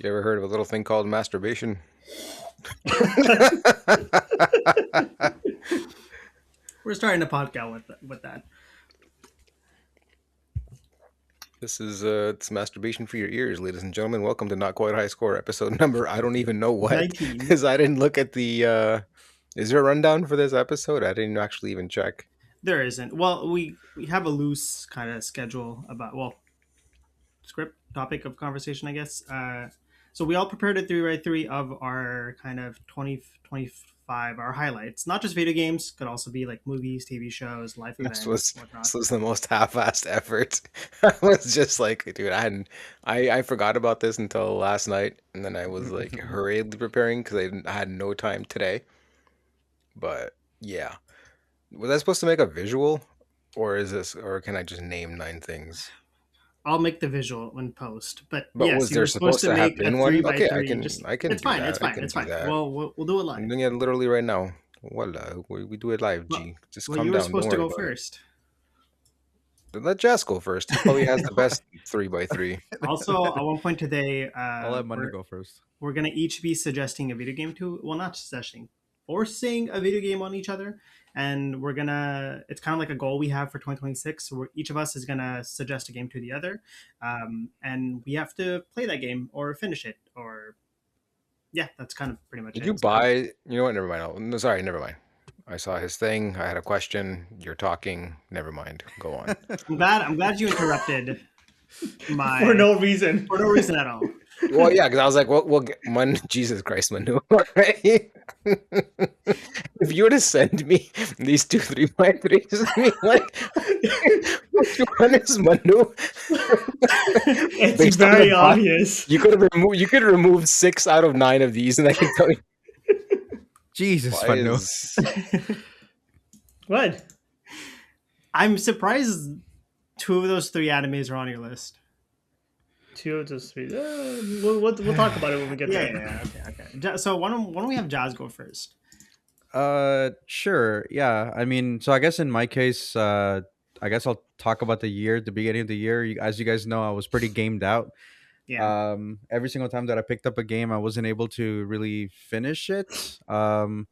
You ever heard of a little thing called masturbation? We're starting a podcast with that. This is it's masturbation for your ears, ladies and gentlemen. Welcome to Not Quite High Score episode number. I don't even know what, 19. because I didn't look at the. Is there a rundown for this episode? I didn't actually even check. There isn't. Well, we have a loose kind of schedule about script topic of conversation, I guess. So we all prepared a 3x3 of our kind of 2025 our highlights, not just video games, could also be like movies, TV shows, life This events, was whatnot. this was the most half-assed effort. I was just like, dude, I forgot about this until last night, and then I was like hurriedly preparing because I had no time today. But yeah, was I supposed to make a visual, or can I just name 9 things? I'll make the visual when post, but But yes, was you there were supposed supposed to to have make a been three one? by Okay, three. I can It's do fine. It's that. I fine. can It's do fine. that. We'll do it I'm live. doing it literally right now. Voila, we do it live, Well, G. Just well, calm you were down. Don't supposed to worry go about it. first. Let Jazz go first. He probably has the best 3x3. Also, at one point today, I'll let Money go first. we're gonna each be suggesting a video game to. Well, not suggesting, forcing a video game on each other, and we're gonna. It's kind of like a goal we have for 2026. So each of us is gonna suggest a game to the other, and we have to play that game or finish it, or yeah, that's kind of pretty much Did it. you So, buy? You know what? Never mind. No, sorry, never mind. I saw his thing. I had a question. You're talking. Never mind. Go on. I'm glad you interrupted my For no reason. for no reason at all. Well, yeah, because I was like, we'll get Jesus Christ, Manu. Right? If you were to send me these 2 3x3s, I mean, like, which one is Manu? It's Based on very the box, obvious. you could have removed. You could remove 6 out of 9 of these, and I can tell you Jesus, why Manu. is. What? I'm surprised two of those three animes are on your list. 2 of those 3. We'll talk about it when we get there. Yeah. Okay. So why don't we have Jazz go first? Sure. Yeah. I mean, so I guess in my case, I guess I'll talk about the beginning of the year. As you guys know, I was pretty gamed out. Yeah. Every single time that I picked up a game, I wasn't able to really finish it. So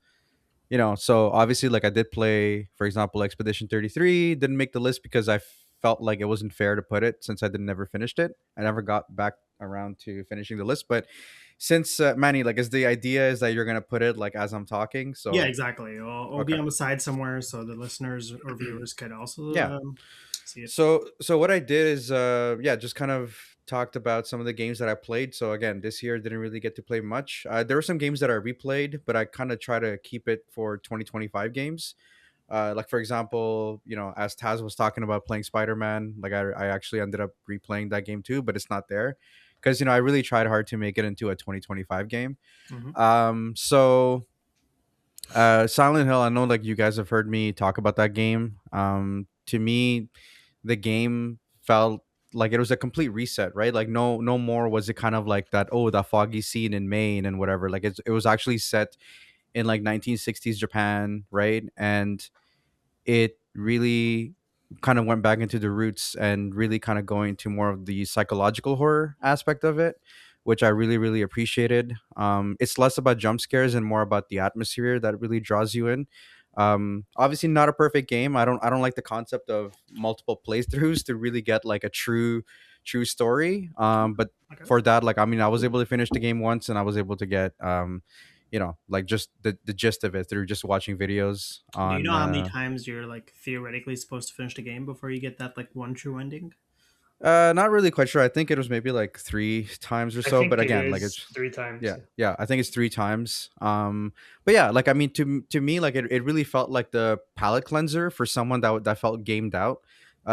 obviously, like I did play, for example, Expedition 33, didn't make the list because I felt like it wasn't fair to put it since I didn't never finished it. I never got back around to finishing the list. But since Manny, like, is the idea is that you're gonna put it like as I'm talking, Yeah, so exactly. It'll be okay. on the side somewhere so the listeners or viewers could also Yeah. see it. So what I did is just kind of talked about some of the games that I played. So again, this year didn't really get to play much. There were some games that I replayed, but I kind of try to keep it for 2025 games. Like for example, as Taz was talking about playing Spider-Man, like I actually ended up replaying that game too, but it's not there because I really tried hard to make it into a 2025 game. Mhm. So Silent Hill, I know like you guys have heard me talk about that game. To me, the game felt like it was a complete reset, right? Like no more was it kind of like that, oh, the foggy scene in Maine and whatever. Like it was actually set in like 1960s Japan, right? And it really kind of went back into the roots and really kind of going to more of the psychological horror aspect of it, which I really, really appreciated. It's less about jump scares and more about the atmosphere that really draws you in. Obviously not a perfect game. I don't like the concept of multiple playthroughs to really get like a true story. But Okay. for that, like, I mean, I was able to finish the game once and I was able to get like just the gist of it through just watching videos Do you on know how many times you're like theoretically supposed to finish the game before you get that like one true ending? not really quite sure. I think it was maybe like 3 times or I so, but think it again, like is it's 3 times. yeah, I think it's 3 times. But yeah, like I mean, to me, like it really felt like the palate cleanser for someone that felt gamed out.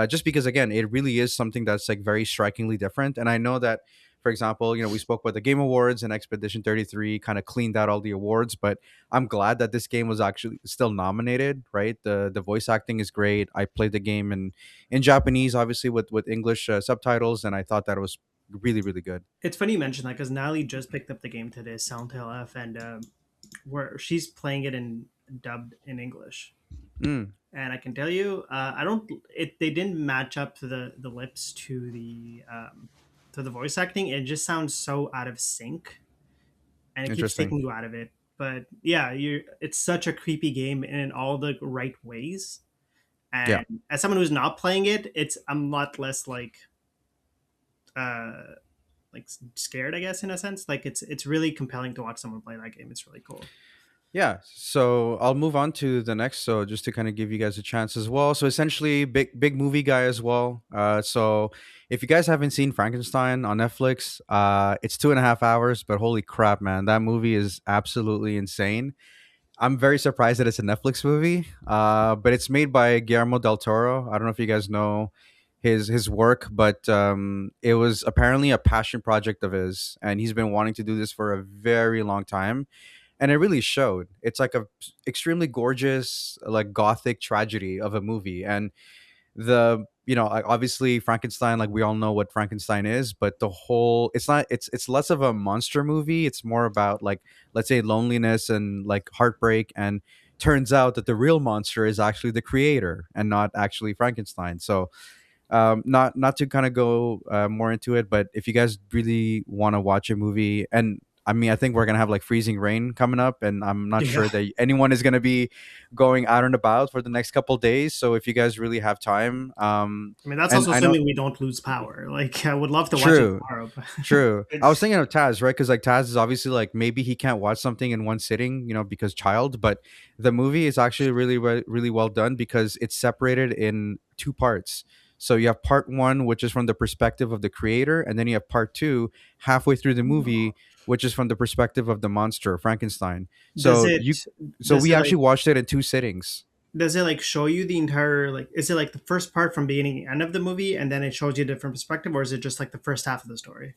Just because again, it really is something that's like very strikingly different. And I know that, for example, we spoke about the Game Awards and Expedition 33 kind of cleaned out all the awards, but I'm glad that this game was actually still nominated. Right, the voice acting is great. I played the game in Japanese, obviously with English subtitles, and I thought that it was really really good. It's funny you mentioned that because Natalie just picked up the game today, Silent Hill F, and where she's playing it in dubbed in English. Mm. And I can tell you, I don't. They didn't match up to the lips to to the voice acting, it just sounds so out of sync, and it keeps Interesting. taking you out of it. But yeah, you it's such a creepy game in all the right ways. Yeah. And as someone who's not playing it, it's I'm a lot less uh like scared, I guess, in a sense. Like it's really compelling to watch someone play that game. It's really cool. Yeah, so I'll move on to the next. So just to kind of give you guys a chance as well. So essentially, big movie guy as well. So if you guys haven't seen Frankenstein on Netflix, it's 2.5 hours, but holy crap, man, that movie is absolutely insane. I'm very surprised that it's a Netflix movie. But it's made by Guillermo del Toro. I don't know if you guys know his work, but it was apparently a passion project of his, and he's been wanting to do this for a very long time, and it really showed. It's like a extremely gorgeous, like gothic tragedy of a movie. And obviously Frankenstein, like we all know what Frankenstein is, but the whole it's not it's less of a monster movie. It's more about, like, let's say, loneliness and like heartbreak. And turns out that the real monster is actually the creator and not actually Frankenstein. So not to kind of go more into it, but if you guys really want to watch a movie, and I mean, I think we're gonna have like freezing rain coming up, and I'm not Yeah. sure that anyone is gonna be going out and about for the next couple days. So if you guys really have time, I mean, that's and also I know, assuming we don't lose power. Like, I would love to watch it true, tomorrow. But true. I was It's thinking of Taz, right? Because like Taz is obviously like maybe he can't watch something in one sitting, because child. But the movie is actually really well done because it's separated in two parts. So you have part one, which is from the perspective of the creator, and then you have part two, halfway through the movie, which is from the perspective of the monster, Frankenstein. does So it does we it actually like watched it in two sittings. does it like show you the entire, like, is it like the first part from beginning to end of the movie and then it shows you a different perspective, or is it just like the first half of the story?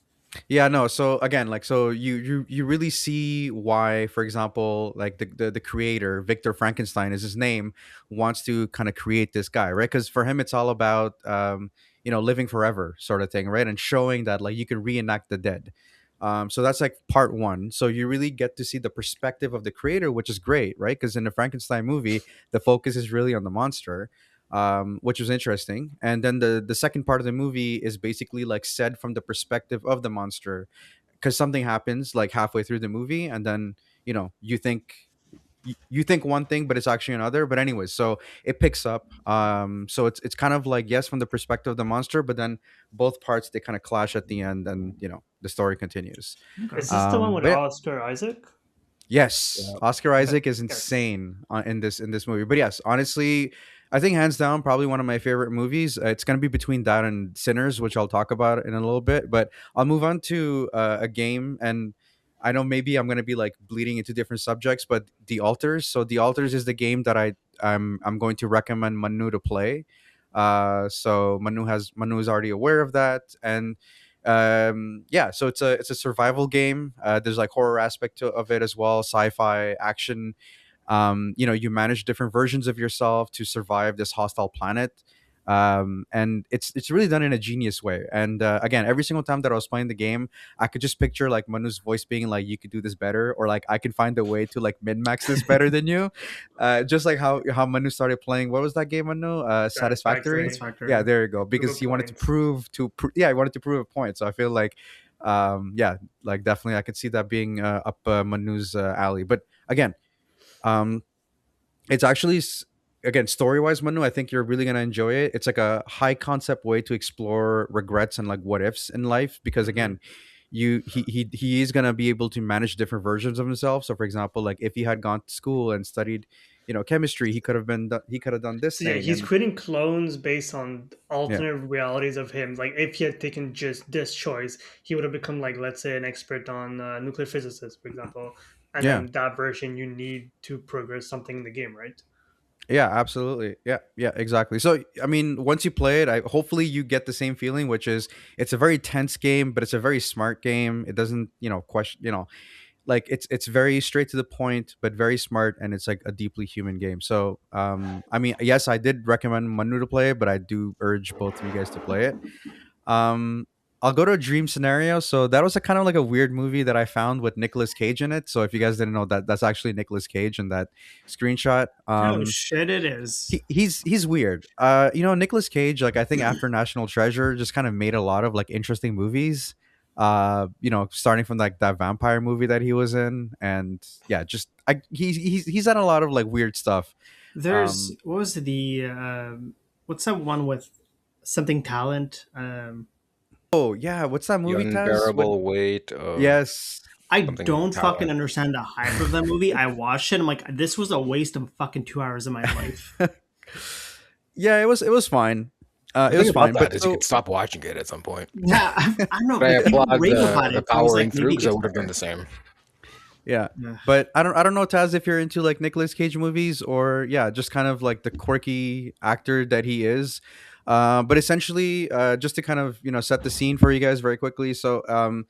Yeah, no. So again, like, so you really see why, for example, like the creator, Victor Frankenstein is his name, wants to kind of create this guy, right? Because for him, it's all about living forever, sort of thing, right? And showing that like you can reenact the dead. So that's like part one. So you really get to see the perspective of the creator, which is great, right? Because in the Frankenstein movie, the focus is really on the monster, which was interesting. And then the second part of the movie is basically like said from the perspective of the monster, because something happens like halfway through the movie, and then you think you think one thing, but it's actually another. But anyways, so it picks up. So it's kind of like, yes, from the perspective of the monster, but then both parts, they kind of clash at the end, and the story continues. Okay. is this the one with But yeah, Oscar Isaac? yes, Yeah. Oscar Okay. Isaac is Yes. insane in this movie. But yes, honestly, I think hands down probably one of my favorite movies. It's gonna be between that and Sinners, which I'll talk about in a little bit. But I'll move on to a game, and I know maybe I'm gonna be like bleeding into different subjects, but The Alters. So The Alters is the game that I'm going to recommend Manu to play. So Manu is already aware of that, and yeah, so it's a survival game. There's like horror aspect of it as well, sci-fi action. You manage different versions of yourself to survive this hostile planet. And it's really done in a genius way. And again, every single time that I was playing the game, I could just picture like Manu's voice being like, "You could do this better," or like, "I can find a way to like min max this better than you." Just like how Manu started playing. What was that game, Manu? Satisfactory. Satisfactory. Yeah, Satisfactory. there you go. Prove a Because he wanted to point. yeah, he wanted to prove a point. So I feel like, yeah, like definitely I could see that being up Manu's alley. But again, um, it's actually again, story wise, Manu, I think you're really gonna enjoy it. It's like a high concept way to explore regrets and like what ifs in life, because Hmm. again, he is gonna be able to manage different versions of himself. So for example, like if he had gone to school and studied chemistry, he could have done this So yeah, thing. he's And creating clones based on yeah, alternate realities of him. Like if he had taken just this choice, he would have become, like, let's say, an expert on nuclear physicist, for example. And yeah, then that version you need to progress something in the game, right? yeah, absolutely. Yeah, yeah, exactly. So I mean, once you play it, hopefully you get the same feeling, which is it's a very tense game, but it's a very smart game. It doesn't question like it's very straight to the point, but very smart, and it's like a deeply human game. So I mean, yes, I did recommend Manu to play it, but I do urge both of you guys to play it. um I'll go to a dream scenario. So that was a kind of like a weird movie that I found with Nicolas Cage in it. So if you guys didn't know that, that's actually Nicolas Cage in that screenshot. Oh shit, it is. He's weird. Nicolas Cage, like I think after National Treasure, just kind of made a lot of like interesting movies. Starting from like that vampire movie that he was in, and yeah, just he's done a lot of like weird stuff. There's Um, what was what's that one with something talent? oh yeah, what's that The movie, Taz? With unbearable weight of yes, I something don't fucking talent. understand the hype of that movie. I watched it. I'm like, this was a waste of fucking 2 hours of my life. yeah, it was fine. The It thing was about fine, that but is you could so stop watching it at some point. Yeah, I don't know. But I The people applaud rave about the it, so I was like, powering through maybe it because I gets would have done better. the same. yeah. Ugh. But I don't know, Taz, if you're into like Nicolas Cage movies or yeah, just kind of like the quirky actor that he is. But essentially, just to kind of set the scene for you guys very quickly. So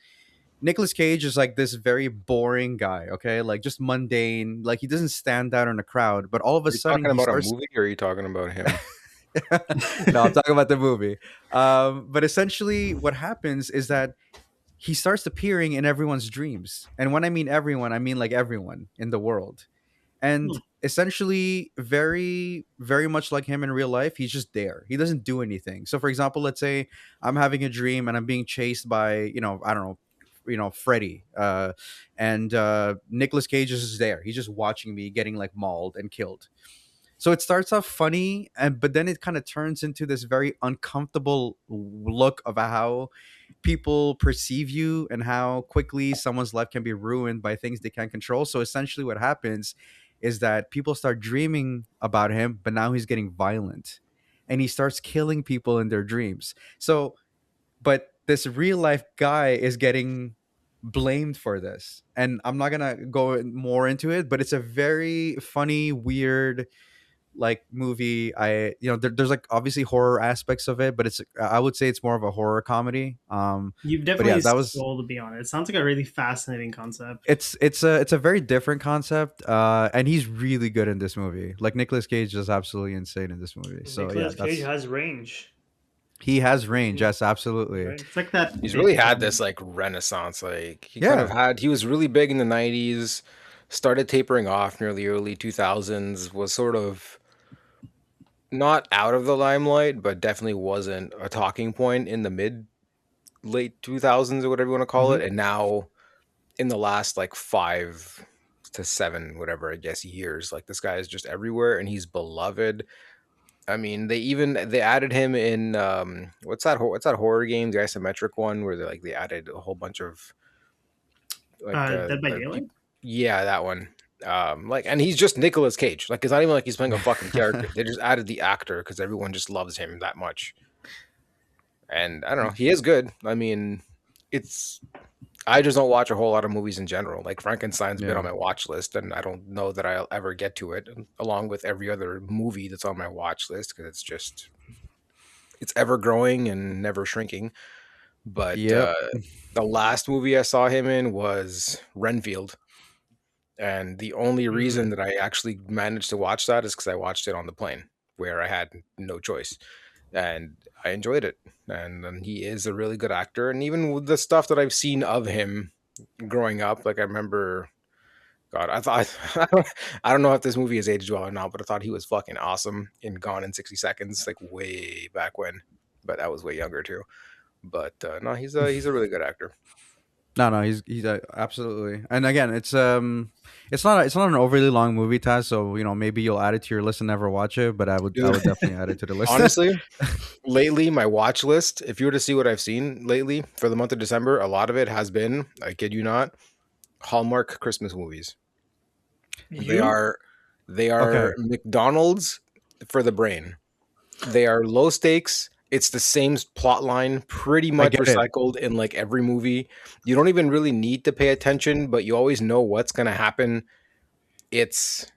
Nicolas Cage is like this very boring guy, okay, like just mundane, like he doesn't stand out in a crowd. But all of a Are you sudden, talking he about a starts. movie or are you talking about him? No, I'm talking about the movie. But essentially, what happens is that he starts appearing in everyone's dreams. And when I mean everyone, I mean like everyone in the world. And Hmm. essentially, very, very much like him in real life, he's just there. He doesn't do anything. So, for example, let's say I'm having a dream and I'm being chased by, I don't know, Freddy. And Nicolas Cage is just there. He's just watching me getting like mauled and killed. So it starts off funny, and but then it kind of turns into this very uncomfortable look of how people perceive you and how quickly someone's life can be ruined by things they can't control. So essentially, what happens is that people start dreaming about him, but now he's getting violent, and he starts killing people in their dreams. So, but this real life guy is getting blamed for this, and I'm not gonna go more into it, but it's a very funny, weird like movie. There's like obviously horror aspects of it, but I would say it's more of a horror comedy. You've But yeah, definitely that was sold me on it. It sounds like a really fascinating concept. it's a very different concept, and he's really good in this movie. Like Nicolas Cage is absolutely insane in this movie. So yeah, Nicolas Cage that's has range. he has range. Mhm. Yes, absolutely. Right. It's like that. He's really had this like renaissance. Like Yeah, he was really big in the 90s, started tapering off near the early 2000s, was sort of not out of the limelight, but definitely wasn't a talking point in the mid late 2000s or whatever you want to call hmm it. And now in the last like 5 to 7, whatever, I guess, years, like this guy is just everywhere and he's beloved. I mean, they added him in what's that horror game, the isometric one where they added a whole bunch of like Dead by the Daylight. people. Yeah, that one. Like, and he's just Nicolas Cage. Like, it's not even like he's playing a fucking character. They just added the actor because everyone just loves him that much. And I don't know, he is good. I mean, it's I just don't watch a whole lot of movies in general. Like Frankenstein's been on yeah, my watch list, and I don't know that I'll ever get to it, along with every other movie that's on my watch list because it's ever growing and never shrinking. But yep, the last movie I saw him in was Renfield, and the only reason Mm. that I actually managed to watch that is because I watched it on the plane, where I had no choice, and I enjoyed it. And he is a really good actor, and even with the stuff that I've seen of him growing up, like I remember, God, I thought I don't know if this movie has aged well or not, but I thought he was fucking awesome in Gone in 60 Seconds, like way back when. But I was way younger too. But no, he's a really good actor. no, he's absolutely. And again, it's not an overly long movie, Taz. So maybe you'll add it to your list and never watch it, but I would definitely add it to the list. Honestly, lately my watch list, if you were to see what I've seen lately for the month of December, a lot of it has been, I kid you not, Hallmark Christmas movies. They You? are they are Okay, McDonald's for the brain. They are low stakes. It's the same plot line, pretty I much get it. recycled in like every movie. You don't even really need to pay attention, but you always know what's going to happen. It's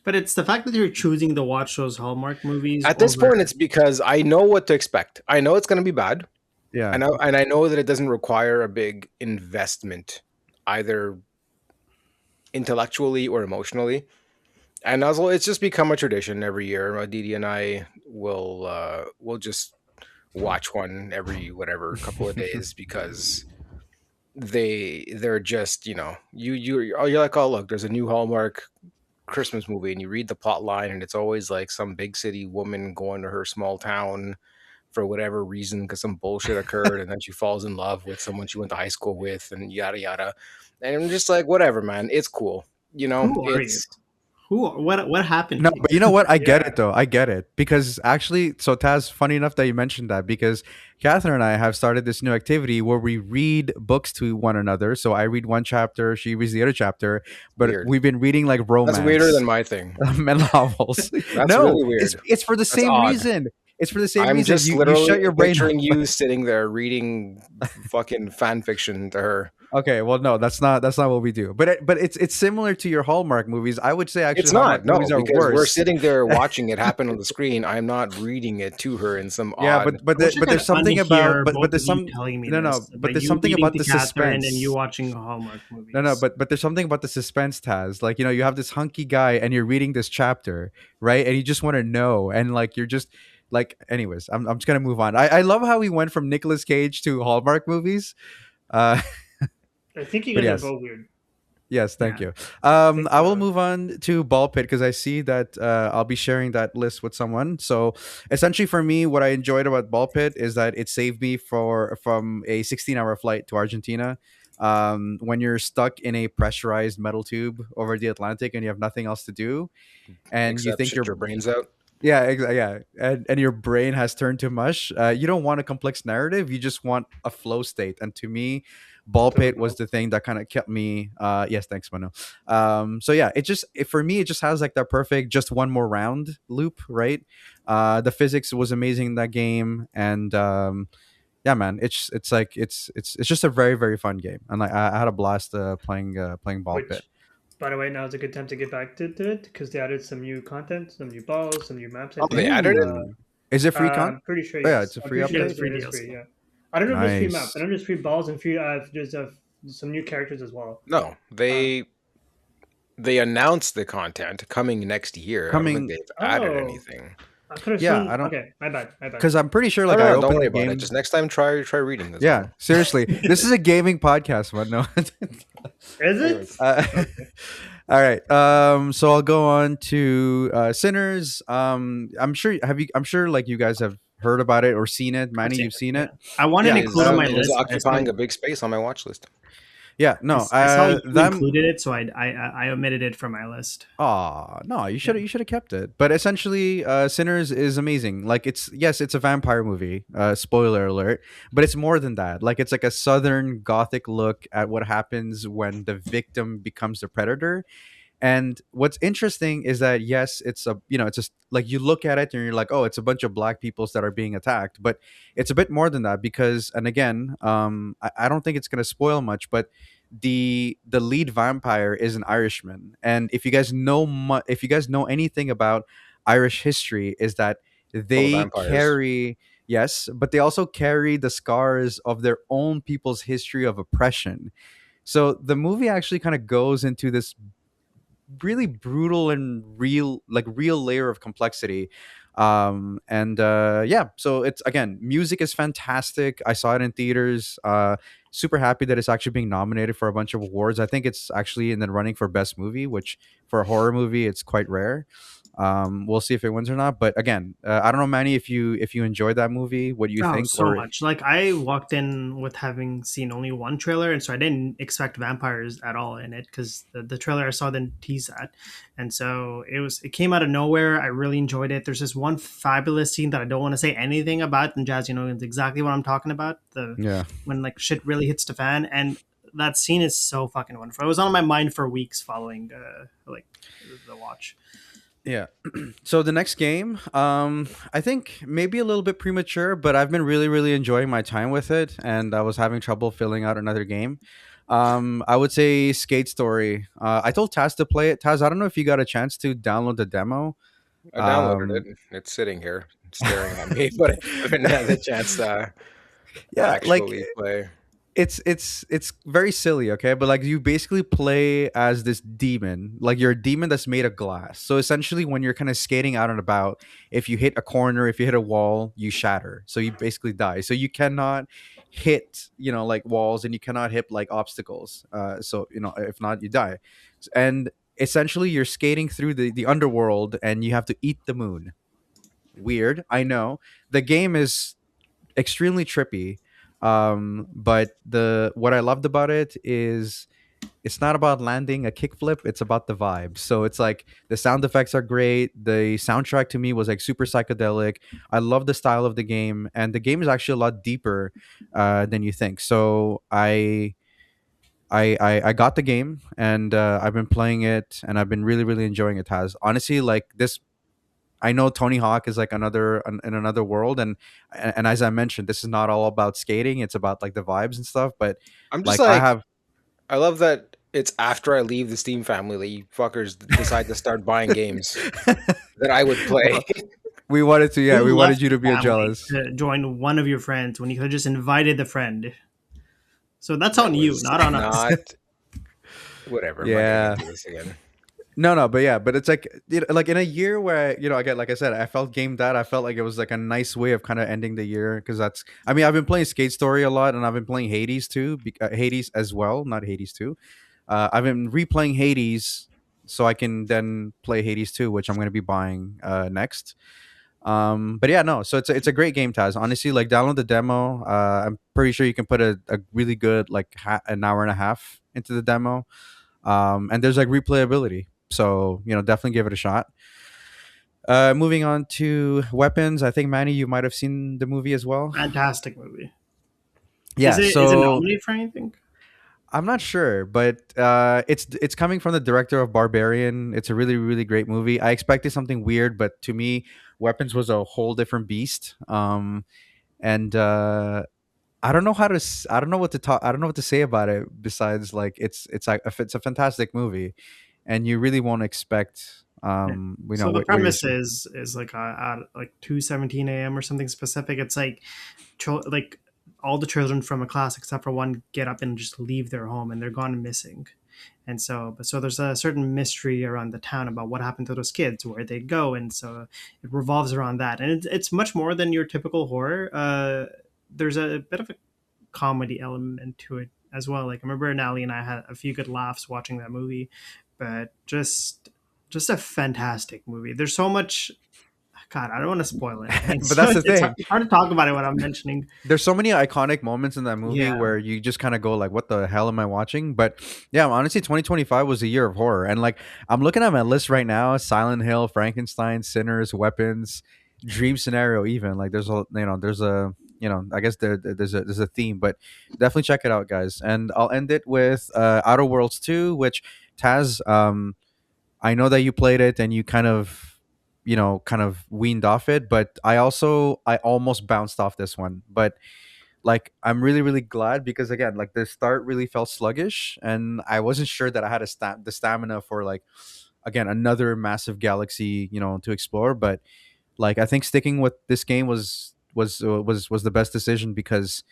But it's the fact that you're choosing to watch those Hallmark movies At this point, over. it's because I know what to expect. I know it's going to be bad. Yeah, And I know that it doesn't require a big investment, either intellectually or emotionally. And also, it's just become a tradition every year. Didi and I will just watch one every whatever couple of days because they're just, you're like, oh look, there's a new Hallmark Christmas movie, and you read the plot line, and it's always like some big city woman going to her small town for whatever reason because some bullshit occurred, and then she falls in love with someone she went to high school with, and yada yada. And I'm just like, whatever, man, it's cool. Who are you? It's What happened No, to you? but you know what? I get Yeah. it though. I get it because actually, so Taz, funny enough that you mentioned that because Catherine and I have started this new activity where we read books to one another. So I read one chapter, she reads the other chapter, but weird. we've been reading like That's weirder than romance my thing. novels. That's No, really it's weird. it's for the That's same odd. reason. It's for the same I'm reason. just You literally shut your brain picturing off. you sitting there reading fucking fan fiction to her. Okay, well, no, that's not what we do. But it's similar to your Hallmark movies. I would say actually It's not, Hallmark movies no, are because we're worse. sitting there watching it happen on the screen. I'm not reading it to her in some Yeah, odd. but I wish I but could there's something about unhear both but of there's you some telling me no this, no but like there's you something reading about to the Catherine and you suspense. watching Hallmark No, movies. but there's something about the suspense, Taz. Like, you have this hunky guy and you're reading this chapter, right? And you just want to know. And like you're just like anyways, I'm just gonna move on. I love how we went from Nicolas Cage to Hallmark movies. Uh I think you but guys are yes. both weird. Yes, thank Yeah. you. I think I will move on to Ball Pit because I see that I'll be sharing that list with someone. So essentially, for me, what I enjoyed about Ball Pit is that it saved me from a 16-hour flight to Argentina. When you're stuck in a pressurized metal tube over the Atlantic and you have nothing else to do, and you Except think shit you're your brains out. yeah, yeah, and your brain has turned to mush. You don't want a complex narrative. You just want a flow state. And to me, Ball totally Pit was go. the thing that kind of kept me. Yes, thanks, Manu. So yeah, for me, it just has like that perfect just one more round loop, right? The physics was amazing in that game, and yeah, man, it's just a very very fun game, and like I had a blast playing Ball Pit. Which, by the way, now is a good time to get back to it because they added some new content, some new balls, some new maps. I Oh, they think. added it? Ooh, is it free con? I'm pretty sure Oh, yeah, yes. it's a I'm free pretty sure Yeah, it's update. free it is free. DLC. Yeah. I don't know if there's free maps. I Nice. know there's free balls and free. There's some new characters as well. No, Uh, they announced the content coming next year. I don't think Coming, they've added oh, anything. I could have yeah, sworn. I don't. Okay, my bad. My bad. Because I'm pretty sure, No, like, no, I no, don't opened worry the about it. game. Just next time, try reading this Yeah, all. seriously, this is a gaming podcast, man. No. Is it? Anyways, Okay. All right. So I'll go on to Sinners. I'm sure. Have you? I'm sure, like, you guys have heard about it or seen it. I've Manny, seen you've it. seen Yeah, it. I wanted yeah, to Yeah. include on my it is list. I saw occupying a big space on my watch list. Yeah. No. I saw you That. included it, so I omitted it from my list. Oh no, Yeah. you should have kept it. But essentially, Sinners is amazing. Like, it's a vampire movie. Spoiler alert. But it's more than that. Like, it's like a southern gothic look at what happens when the victim becomes the predator. And what's interesting is that yes, it's just like you look at it and you're like, oh, it's a bunch of black peoples that are being attacked, but it's a bit more than that because, and again, I don't think it's gonna spoil much, but the lead vampire is an Irishman, and if you guys know anything about Irish history, is that Full of they vampires. carry yes, but they also carry the scars of their own people's history of oppression. So the movie actually kind of goes into this really brutal and real layer of complexity. And Yeah, so it's again, music is fantastic. I saw it in theaters. Super happy that it's actually being nominated for a bunch of awards. I think it's actually in the running for best movie, which for a horror movie it's quite rare. We'll see if it wins or not, but again, I don't know, Manny, if you enjoyed that movie, what do you Oh, think? so Or much. Like I walked in with having seen only one trailer, and so I didn't expect vampires at all in it because the trailer I saw didn't tease that, and so it came out of nowhere. I really enjoyed it. There's this one fabulous scene that I don't want to say anything about, and Jazz, it's exactly what I'm talking about. The yeah. when like shit really hits the fan, and that scene is so fucking wonderful. It was on my mind for weeks following like the watch. Yeah. So the next game, I think maybe a little bit premature, but I've been really, really enjoying my time with it, and I was having trouble filling out another game. I would say Skate Story. I told Taz to play it. Taz, I don't know if you got a chance to download the demo. I downloaded it. Um, It's sitting here staring at me, but I haven't had the chance to yeah, like actually play. it's very silly, okay? But like you basically play as this demon, like you're a demon that's made of glass. So essentially, when you're kind of skating out and about, if you hit a corner, if you hit a wall, you shatter. So you basically die. So you cannot hit, like walls, and you cannot hit like obstacles. So if not, you die. And essentially, you're skating through the underworld, and you have to eat the moon. Weird, I know. The game is extremely trippy. But the what I loved about it is it's not about landing a kickflip, it's about the vibe. So it's like the sound effects are great. The soundtrack to me was like super psychedelic. I love the style of the game, and the game is actually a lot deeper than you think. So I got the game, and I've been playing it, and I've been really really enjoying it. Has honestly, like, this, I know Tony Hawk is like in another world, and as I mentioned, this is not all about skating. It's about like the vibes and stuff. But I'm just like I like, have, I love that it's after I leave the Steam family that you fuckers decide to start buying games that I would play. well, we wanted to, yeah, Who we left wanted you the to be a family jealous. to join one of your friends when you could have just invited the friend? So that's That on you, was not on us. not whatever. I'm not getting Yeah. into this again. No, no, but yeah, but it's like, like in a year where, again, like I said, I felt gamed out. I felt like it was like a nice way of kind of ending the year, because I mean, I've been playing Skate Story a lot, and I've been playing Hades too, Hades as well, not Hades 2. I've been replaying Hades so I can then play Hades 2, which I'm going to be buying next. But yeah, no, so it's a great game, Taz. Honestly, like, download the demo. I'm pretty sure you can put a really good, like, an hour and a half into the demo. And there's like replayability. So, definitely give it a shot. Moving on to weapons, I think, Manny, you might have seen the movie as well. Fantastic movie. Is Yeah, it so nominated for anything? I'm not sure, but it's coming from the director of Barbarian. It's a really really great movie. I expected something weird, but to me, Weapons was a whole different beast. And I don't know I don't know what to talk. I don't know what to say about it besides, like, it's a fantastic movie, and you really won't expect Yeah. So the what you're premise seeing. is like at like 2:17 a.m. or something specific. It's like like all the children from a class except for one get up and just leave their home and they're gone missing. And so there's a certain mystery around the town about what happened to those kids, where they go, and so it revolves around that. And it's much more than your typical horror. There's a bit of a comedy element to it as well. Like, I remember Nally and I had a few good laughs watching that movie, but just a fantastic movie. There's so much. God, I don't want to spoil anything. But So that's the thing. it's hard to talk about it when I'm mentioning. There's so many iconic moments in that movie Yeah, where you just kind of go like, what the hell am I watching? But yeah, honestly, 2025 was a year of horror. And like, I'm looking at my list right now: Silent Hill, Frankenstein, Sinners, Weapons, Dream Scenario. Even like, there's a, I guess there's a theme. But definitely check it out, guys. And I'll end it with Outer Worlds 2, which, Taz, I know that you played it and you kind of weaned off it, but I almost bounced off this one. But like, I'm really really glad, because again, like, the start really felt sluggish, and I wasn't sure that I had the stamina for, like, again, another massive galaxy, to explore. But like, I think sticking with this game was the best decision, because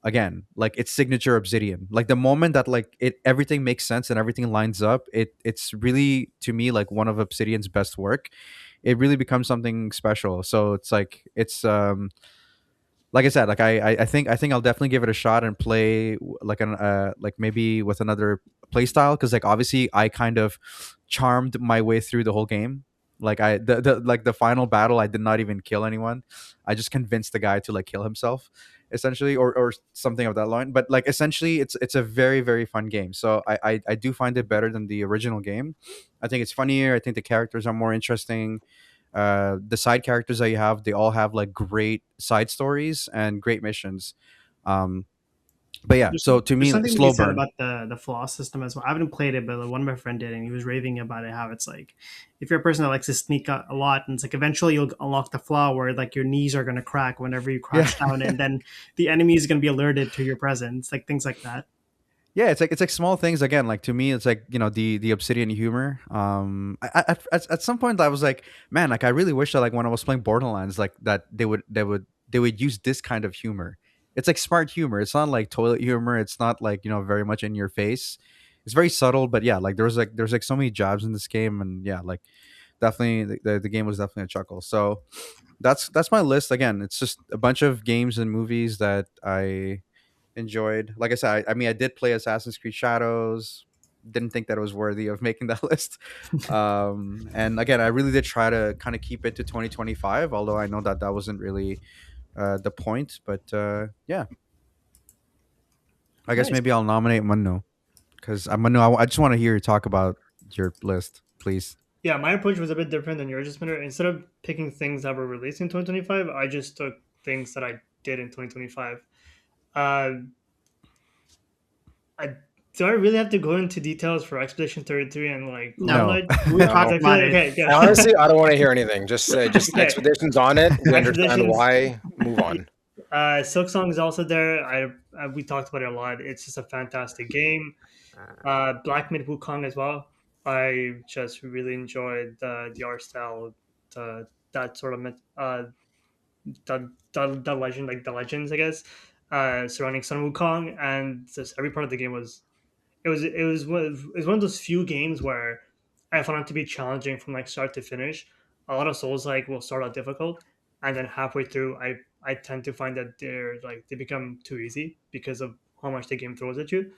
again, like, it's signature Obsidian. Like, the moment that, like, everything makes sense and everything lines up, it's really, to me, like, one of Obsidian's best work. It really becomes something special. So it's like, it's like I said, like, I think I'll definitely give it a shot and play like an like, maybe with another play style, because like, obviously, I kind of charmed my way through the whole game. Like, the final battle, I did not even kill anyone. I just convinced the guy to, like, kill himself, essentially, or something of that line. But like, essentially, it's a very very fun game. So I do find it better than the original game. I think it's funnier. I think the characters are more interesting. The side characters that you have, they all have like great side stories and great missions. um but yeah, so to there's me, something to be slow said burn. about the flaw system as well. I haven't played it, but one of my friend did, and he was raving about it. How it's like, if you're a person that likes to sneak a lot, and it's like eventually you'll unlock the flaw where like your knees are going to crack whenever you Yeah. crash down, and then the enemy is going to be alerted to your presence, like things like that. Yeah, it's like small things. Again, like, to me, it's like, the Obsidian humor. At some point, I was like, man, like, I really wish that, like, when I was playing Borderlands, like, that they would use this kind of humor, it's like smart humor. It's not like toilet humor. It's not like, very much in your face. It's very subtle, but yeah, like there's like so many jabs in this game, and yeah, like definitely the game was definitely a chuckle. So that's my list. Again, it's just a bunch of games and movies that I enjoyed. Like I said, I mean, I did play Assassin's Creed Shadows. Didn't think that it was worthy of making that list. And again, I really did try to kind of keep it to 2025, although I know that that wasn't really the point. But yeah, I guess Nice. maybe I'll nominate Manu, because Manu, I just want to hear you talk about your list, please. Yeah, my approach was a bit different than yours, Spinner. Instead of picking things that were released in 2025, I just took things that I did in 2025. Uh, I do I really have to go into details for Expedition 33 and like No, No. Homelight? we talked No. I feel about like, it. okay, yeah. Honestly, I don't want to hear anything. Just say, just Okay, expeditions on it. We understand Expeditions. why. Move on. Silk Song is also there. We talked about it a lot. It's just a fantastic game. Black Myth Wukong as well. I just really enjoyed the art style, that sort of the legend, like the legends, I guess, surrounding Sun Wukong, and just every part of the game was it was one of those few games where I found it to be challenging from like start to finish. A lot of Souls like will start out difficult, and then halfway through, I tend to find that they become too easy because of how much the game throws at you.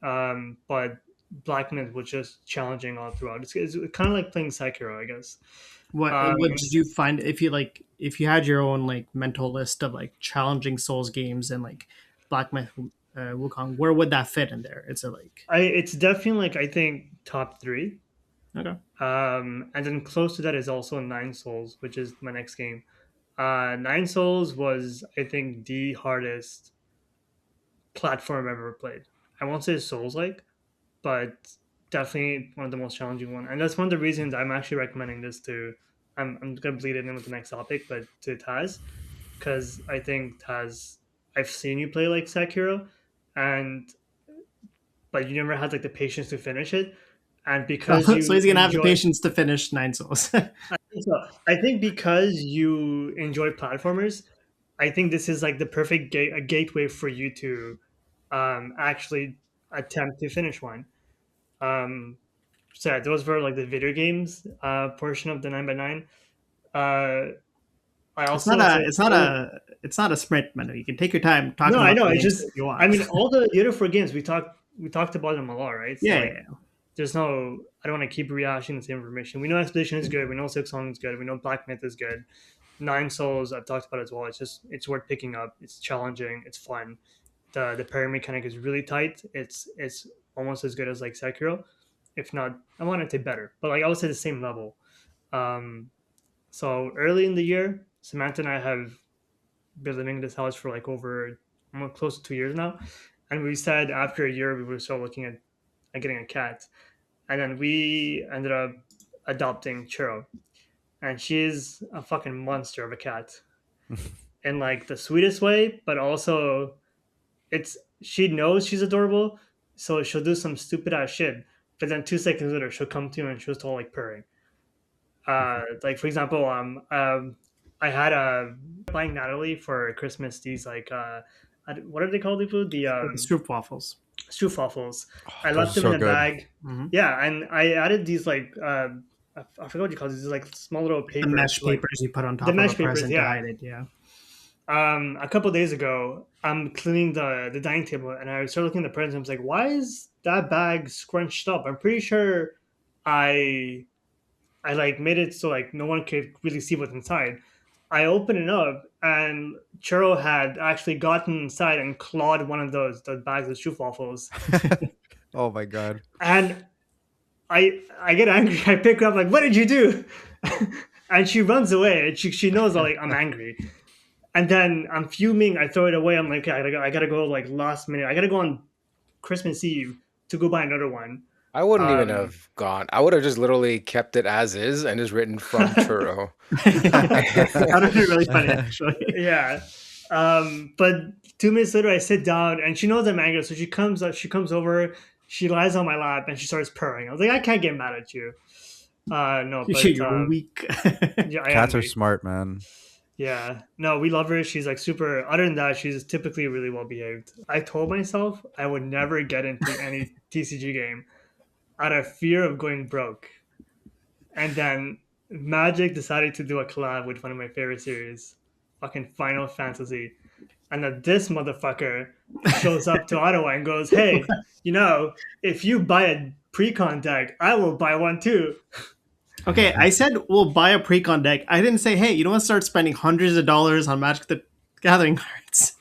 But Black Myth was just challenging all throughout. It's kind of like playing Sekiro, I guess. What did you find, if you had your own like mental list of like challenging Souls games and like Black Myth Wukong, where would that fit in there? It's a like It's definitely like I think top three. okay. And then close to that is also Nine Souls, which is my next game. Nine Souls was, I think, the hardest platform I've ever played. I won't say Souls like, but definitely one of the most challenging one. And that's one of the reasons I'm actually recommending this to. I'm gonna bleed it in with the next topic, but to Taz, because I think Taz, I've seen you play like Sekiro, and but you never had like the patience to finish it, and because So you he's gonna have the enjoy. patience to finish Nine Souls. So I think because you enjoy platformers, I think this is like the perfect a gateway for you to actually attempt to finish one. Um, so yeah, those were like the video games portion of the 9x9. Uh, I It's not also a say it's not a it's not a sprint menu. You can take your time no, talking I about know. the It's games just if you I want. mean all the other four games we talked about them a lot, right? So Yeah, like yeah, there's no I don't want to keep rehashing the same information. We know Expedition is good. We know Six Song is good. We know Black Myth is good. Nine Souls I've talked about as well. It's worth picking up. It's challenging. It's fun. The parry mechanic is really tight. It's almost as good as like Sekiro, if not I want to say better, but like I would say the same level. Um, so early in the year, Samantha and I have been living in this house for like over almost close to 2 years now, and we said after a year we would start looking at getting a cat, and then we ended up adopting Churro, and she's a fucking monster of a cat in like the sweetest way, but also it's she knows she's adorable, so she'll do some stupid ass shit. But then 2 seconds later, she'll come to you and she'll start like purring. Like for example, I had a buying Natalie for Christmas these like what are they called? The food the the stroop waffles. stroopwafels. Oh, I those left are them in so a good. bag. Mm-hmm. Yeah, and I added these like I forgot what you call these like small little The papers mesh like papers you put on the top of a mesh papers. present to Yeah, hide it. Yeah. a couple of days ago, I'm cleaning the dining table, and I started looking at the presents. I was like, "Why is that bag scrunched up?" I'm pretty sure I I like made it so like no one could really see what's inside. I opened it up, and Churro had actually gotten inside and clawed one of those bags of shoe waffles. Oh my god. And I get angry. I pick her up like, "What did you do?" And she runs away. And she knows like I'm angry. And then I'm fuming. I throw it away. I'm like, okay, I gotta go like last minute. I gotta go on Christmas Eve to go buy another one. I wouldn't even Um, have gone. I would have just literally kept it as is and just written from churro. That would be really funny, actually. yeah. But 2 minutes later, I sit down and she knows I'm angry, so she comes up. She comes over. She lies on my lap and she starts purring. I was like, I can't get mad at you. No, but You're weak. yeah, I am Cats are weak. smart, man. Yeah. No, we love her. She's like super. Other than that, she's typically really well behaved. I told myself I would never get into any TCG game out of fear of going broke. And then Magic decided to do a collab with one of my favorite series, fucking Final Fantasy. And then this motherfucker shows up to Ottawa and goes, "Hey, if you buy a pre-con deck, I will buy one too." Okay, I said we'll buy a pre-con deck. I didn't say, hey, you don't want to start spending hundreds of dollars on Magic the Gathering cards.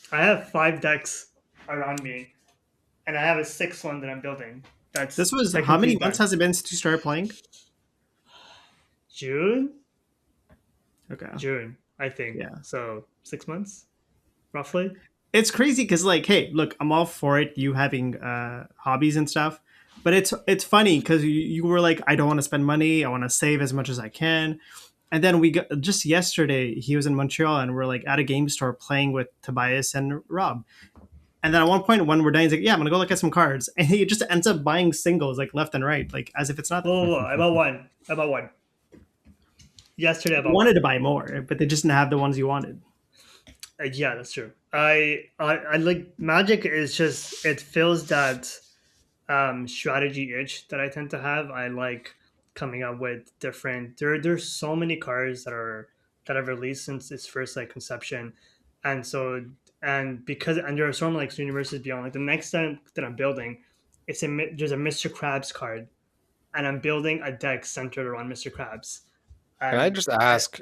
I have 5 decks around me, and I have a sixth one that I'm building. That's This was how technically many months done. has it been since you started playing? June, Okay. I think. Yeah. So 6 months, roughly. It's crazy because, like, hey, look, I'm all for it, you having hobbies and stuff. But it's funny because you were like, I don't want to spend money. I want to save as much as I can. And then we got just yesterday, he was in Montreal and we're like at a game store playing with Tobias and Rob. And then at one point, when we're done, he's like, "Yeah, I'm gonna go look at some cards," and he just ends up buying singles like left and right, like as if it's nothing. Whoa. I bought one. I bought one. Yesterday, I You bought wanted one. to buy more, but they just didn't have the ones you wanted. Yeah, that's true. I like Magic is just it fills that strategy itch that I tend to have. I like coming up with different. There's so many cards that have released since its first like conception, and so and there are so many like universes beyond. Like the next time that I'm building, there's a Mr. Krabs card, and I'm building a deck centered around Mr. Krabs, Can I and just ask,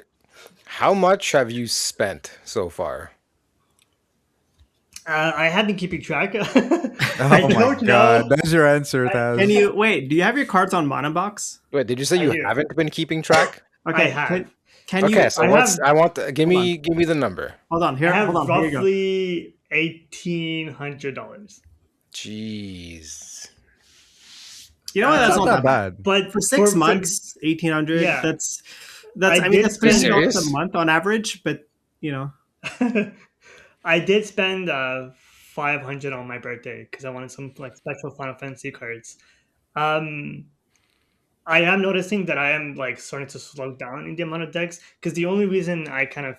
how much have you spent so far? I have been keeping track. I Oh my don't know. god, that's your answer, Can Taz. you wait? Do you have your cards on Mana Box? Wait, did you say I you do. haven't been keeping track? I Okay. have. Can Okay, you so I what's have. I want the, hold on? give me the number. Hold on. I Here. Hold have on. Here you go. roughly $1,800. Jeez. You know what? It's That's not not that that bad. bad. But For 6 months, 1,800. yeah, That's. I I mean, did that's $50 spend. serious? a month on average. But you know, I did spend 500 on my birthday because I wanted some like special Final Fantasy cards. Um, I am noticing that I am like starting to slow down in the amount of decks because the only reason I kind of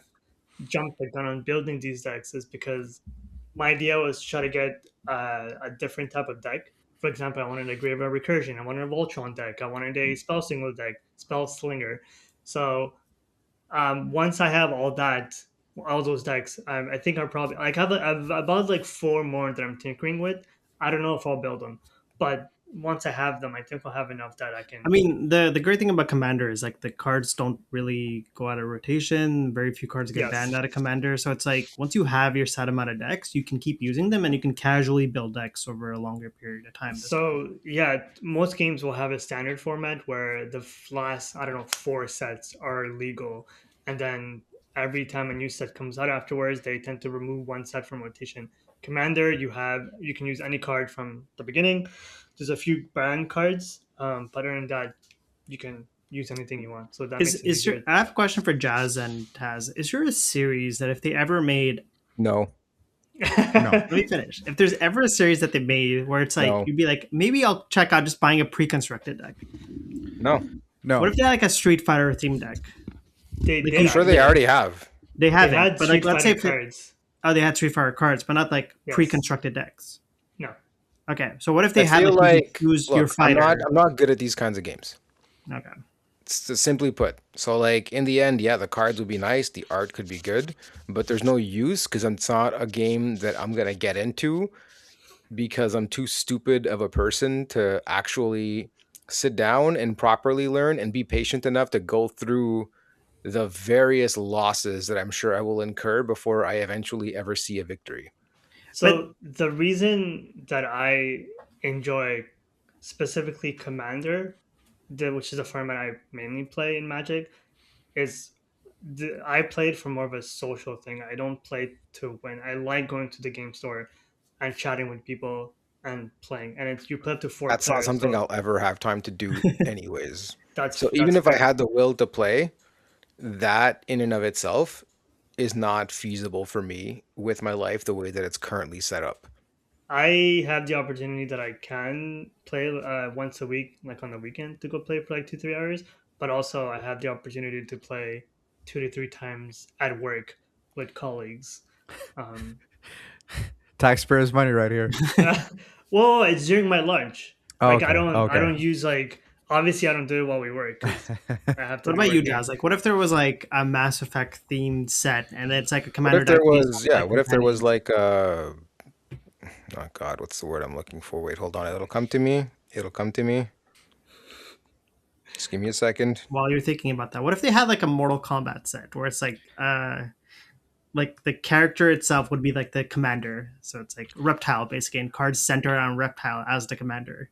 jumped the gun on building these decks is because my idea was to try to get a different type of deck. For example, I wanted a Graveyard Recursion, I wanted a Voltron deck, I wanted a Spell Single deck, Spell Slinger. So once I have all those decks, I think I'll probably like I've about like 4 more that I'm tinkering with. I don't know if I'll build them, but once I have them, I think I'll have enough that I I can. mean, the great thing about Commander is like the cards don't really go out of rotation. Very few cards get banned Yes. out of Commander. So it's like once you have your set amount of decks, you can keep using them and you can casually build decks over a longer period of time. So yeah, most games will have a standard format where the last I don't know 4 sets are legal, and then every time a new set comes out afterwards, they tend to remove 1 set from rotation. Commander, you can use any card from the beginning. There's a few banned cards, but other than that, you can use anything you want. So that makes it Is your easier. I have a question for Jazz and Taz. Is there a series that if they ever made No, No. let me finish. If there's ever a series that they made where it's like no, you'd be like, maybe I'll check out just buying a pre-constructed deck. no. No. What if they had like a Street Fighter themed deck? They Like, did I'm you- sure they actually. already have. They They haven't, had but like Street let's say Fighter if cards. oh they had Street Fighter cards, but not like Yes. pre-constructed decks. No. Okay, so what if they I had feel like you like, could choose your look, I'm fighter? not good at these kinds of games. Okay. Simply put. So like in the end, yeah, the cards would be nice, the art could be good, but there's no use because it's not a game that I'm gonna get into because I'm too stupid of a person to actually sit down and properly learn and be patient enough to go through the various losses that I'm sure I will incur before I eventually ever see a victory. But So the reason that I enjoy specifically Commander, which is a format I mainly play in Magic, is I played for more of a social thing. I don't play to win. I like going to the game store and chatting with people and playing. And you play up to four That's not players, something so I'll ever have time to do anyways. So even that's if I fair. had the will to play, that in and of itself is not feasible for me with my life the way that it's currently set up. I have the opportunity that I can play once a week, like on the weekend, to go play for like 2 3 hours. But also, I have the opportunity to play 2 to 3 times at work with colleagues. Um, Taxpayers' money right here. well, it's during my lunch. Oh, Like okay. I Okay. don't use like obviously I don't do it while we work because I have to What do about our you, game. Jazz? Like, what if there was like a Mass Effect themed set, and it's like a What commander if there deck based was, off yeah, like what if there was companion? like oh God, what's the word I'm looking for? Wait, hold on. It'll come to me. It'll come to me. Just give me a second. While you're thinking about that, what if they had like a Mortal Kombat set where it's like the character itself would be like the commander, so it's like Reptile basically, and cards center around Reptile as the commander.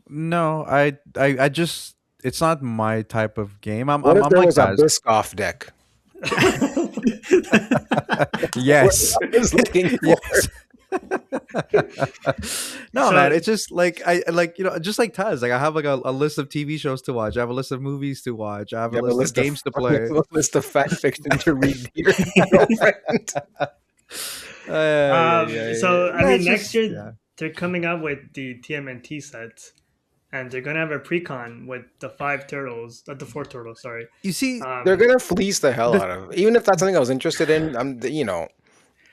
No, I just it's not my type of game. What if I'm there like was a Taz. Biscoff deck? What Yes. I was looking for. Yes. No, man, So it's just like I like just like Taz. Like I have like a list of TV shows to watch. I have a list of movies to watch. I have You a have a list of list of games to you play. have a list of fan fiction to read to your girlfriend. Yeah, yeah, yeah. so I Yeah, mean it's next just year yeah. they're coming out with the TMNT sets and they're gonna have a pre-con with the 5 turtles, not the 4 turtles, sorry. You see, They're Um, gonna fleece the hell the out of it. Even if that's something I was interested in.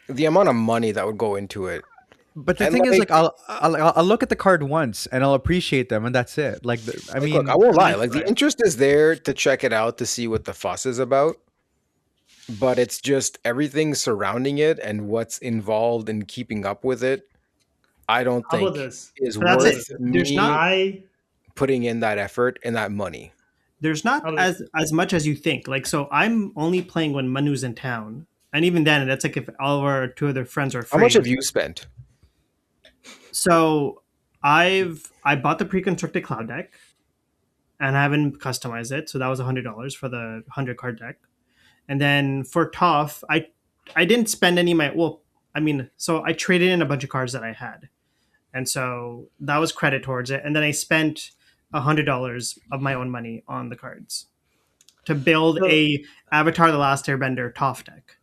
The amount of money that would go into it, but the and thing is, like, like, I'll look at the card once and I'll appreciate them, and that's it. Like, I look, I mean, won't I mean lie. that's Like, the fine. interest is there to check it out to see what the fuss is about. But it's just everything surrounding it and what's involved in keeping up with it. I don't How about think this? is But that's How about it. worth this? There's not me I putting in that effort and that money. there's not how about as much as you think. Like, so I'm only playing when Manu's in town, and even then, that's like if all of our two other friends are How much have free. you spent? So I bought the pre-constructed cloud deck, and I haven't customized it. So that was $100 for the 100 card deck. And then for Toph, I didn't spend any of my I mean, so I traded in a bunch of cards that I had, and so that was credit towards it. And then I spent $100 of my own money on the cards to build so a Avatar: The Last Airbender Toph deck,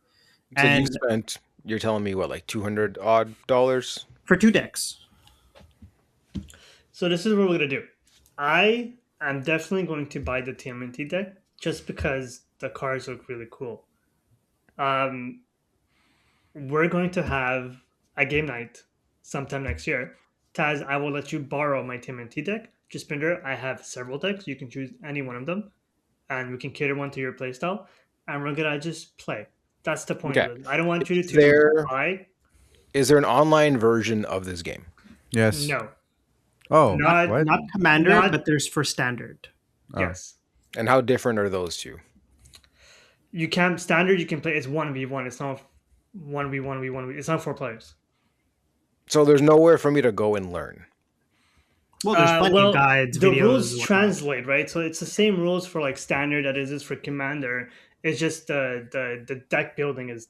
So you and spent, you're telling me what, like 200 odd dollars? for 2 decks. so this is what we're gonna do. I am definitely going to buy the TMNT deck just because the cards look really cool. Um, we're going to have a game night sometime next year. Taz, I will let you borrow my TMNT deck. Just remember, I have several decks. You can choose any one of them, and we can cater one to your playstyle. And we're gonna just play. That's the point Okay. of it. I don't want you Is to there buy. is there an online version of this game? yes. No, Oh, Not not what? not Commander, not but there's for Standard. Oh, yes. And how different are those two? You can standard. You can play. It's 1v1. It's not 1v1v1v. It's not 4 players. So there's nowhere for me to go and learn. Well, there's plenty of Well, guides, the videos, rules whatnot. translate, right? So it's the same rules for like standard that is for commander. It's just the deck building is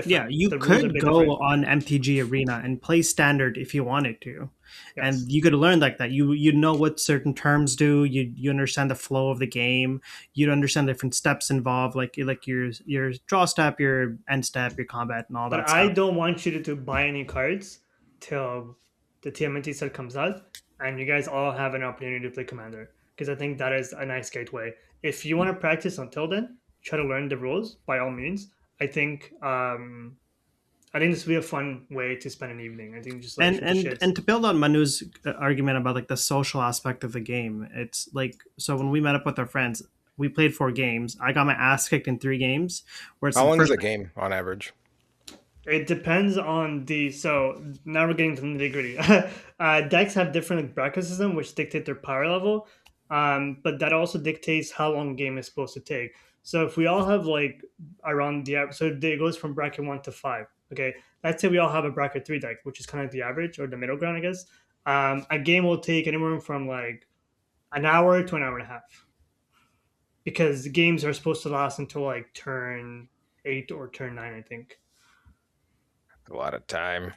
Yeah, different. you The rules are a could bit go different. on MTG Arena and play Standard if you wanted to, and Yes, you could learn like that. You know what certain terms do. You understand the flow of the game. You understand the different steps involved, like your draw step, your end step, your combat, and all but that I stuff. don't want you to buy any cards till the TMNT set comes out, and you guys all have an opportunity to play commander because I think that is a nice gateway. If you want to practice until then, try to learn the rules by all means. I think I think this would be a fun way to spend an evening. I think just like And shoot the and shits. and to build on Manu's argument about like the social aspect of the game, it's like so when we met up with our friends, we played 4 games. I got my ass kicked in 3 games, where it's How the long is first a game on average? It depends on the. So now we're getting to the nitty gritty. Decks have different bracket system, which dictate their power level, but that also dictates how long a game is supposed to take. So if we all have like around so it goes from bracket 1 to 5. Okay, let's say we all have a bracket 3 deck, which is kind of the average or the middle ground, I guess. A game will take anywhere from like an hour to an hour and a half because the games are supposed to last until like turn 8 or turn 9, I think. A lot of time.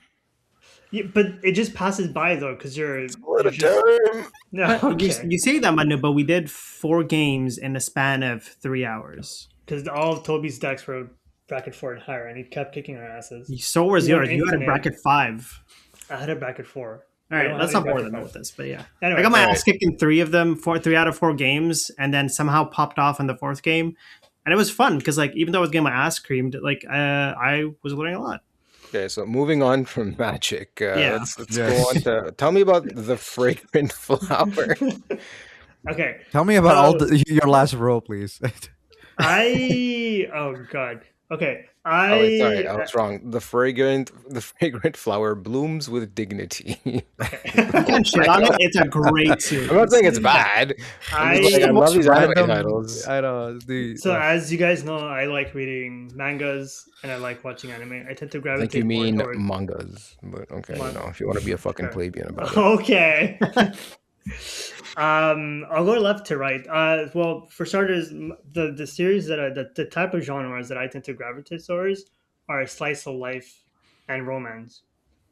Yeah, but it just passes by though, because A lot you're of just time. no you okay. you say that, Manu, but we did 4 games in a span of 3 hours. Because all of Toby's decks were bracket 4 and higher, and he kept kicking our asses. So was He won yours. You had a infinite. bracket 5. I had a bracket 4. All I right, don't have let's any not bore bracket them 5. with this, but yeah, I Anyway, got my All ass right. kicked in 3 of them, 3 out of 4 games, and then somehow popped off in the 4th game. and it was fun because like even though I was getting my ass creamed, like I was learning a lot. Okay, so moving on from magic, Yeah. let's go on Yes. to tell me about the fragrant flower. Okay, Tell me about so your last role, please. oh god. Okay, Oh, wait, sorry, I was wrong. The fragrant flower blooms with dignity. okay. You can't shit on it. It's a great I'm not series. saying it's bad. I'm just It's like the I I love most these anime random. titles. I know the. So as you guys know, I like reading mangas and I like watching anime. I tend to I think you gravitate more mean toward mangas, but okay, man. if you want to be a fucking Sure. plebeian about it. Okay. I'll go left to right. Well, for starters, the series the type of genres that I tend to gravitate towards are slice of life and romance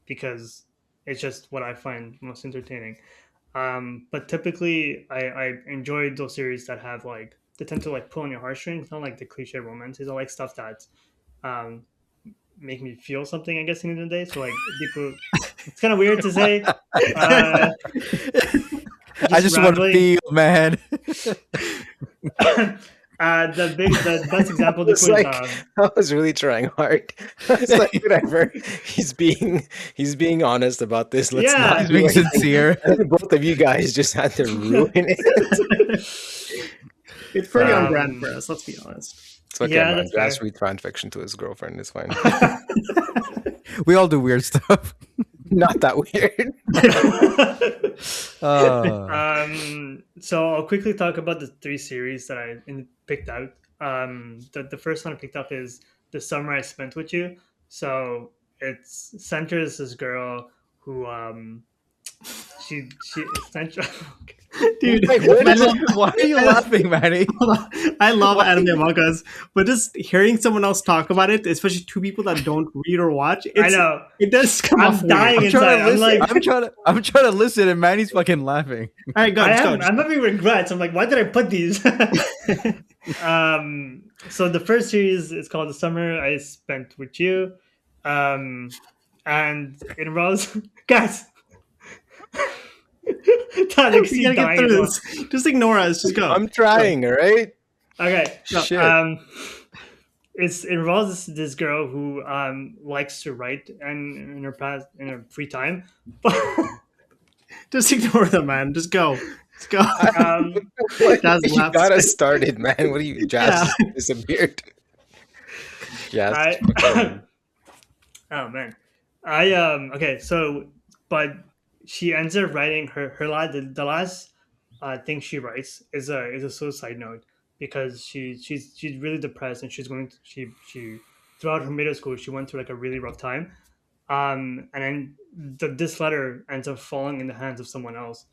because it's just what I find most entertaining. But typically, I enjoy those series that have like they tend to like pull on your heartstrings, not like the cliche romances. I like stuff that um make me feel something. I guess in the end of the day. So like people, it's kind of weird to say. Uh, I just just want to rambling. feel, man. The best example they It's put is like I was really trying hard. It's like whatever. He's being honest about this. Let's not yeah. He's do being anything. sincere. And then both of you guys just had to ruin it. It's pretty on brand um, for us. Let's be honest. It's okay, yeah, man. that's Just fair. read fan fiction to his girlfriend. It's fine. We all do weird stuff. Not that weird. So I'll quickly talk about the three series that picked out. The first one I picked up is The Summer I Spent With You. So it centers this girl who she essentially Dude, Wait, what I is love, Why are you I love, laughing, Manny? I love Why- anime and mangas, but just hearing someone else talk about it, especially two people that don't read or watch, I know it does come off I'm weird. dying I'm inside. trying to I'm listen. like I'm trying to listen, and Manny's fucking laughing. All right, go. Just go. Just I'm go. having regrets. I'm like, why did I put these? So the first series is called The Summer I Spent With You. And it involves guys. Tyler, We he's gotta get dying through as well. this. Just ignore us. Just go. I'm trying, all right? Okay. No, Shit. it involves this girl who likes to write and in her free time. Just ignore them, man. Just go. Just go. What? Jazz You laughs. got us started, man. What are you? Jazz Yeah. disappeared. Jazz. I oh man, I okay. So, but she ends up writing the last thing she writes is a suicide note because she's really depressed and she throughout her middle school she went through like a really rough time. And then this letter ends up falling in the hands of someone else.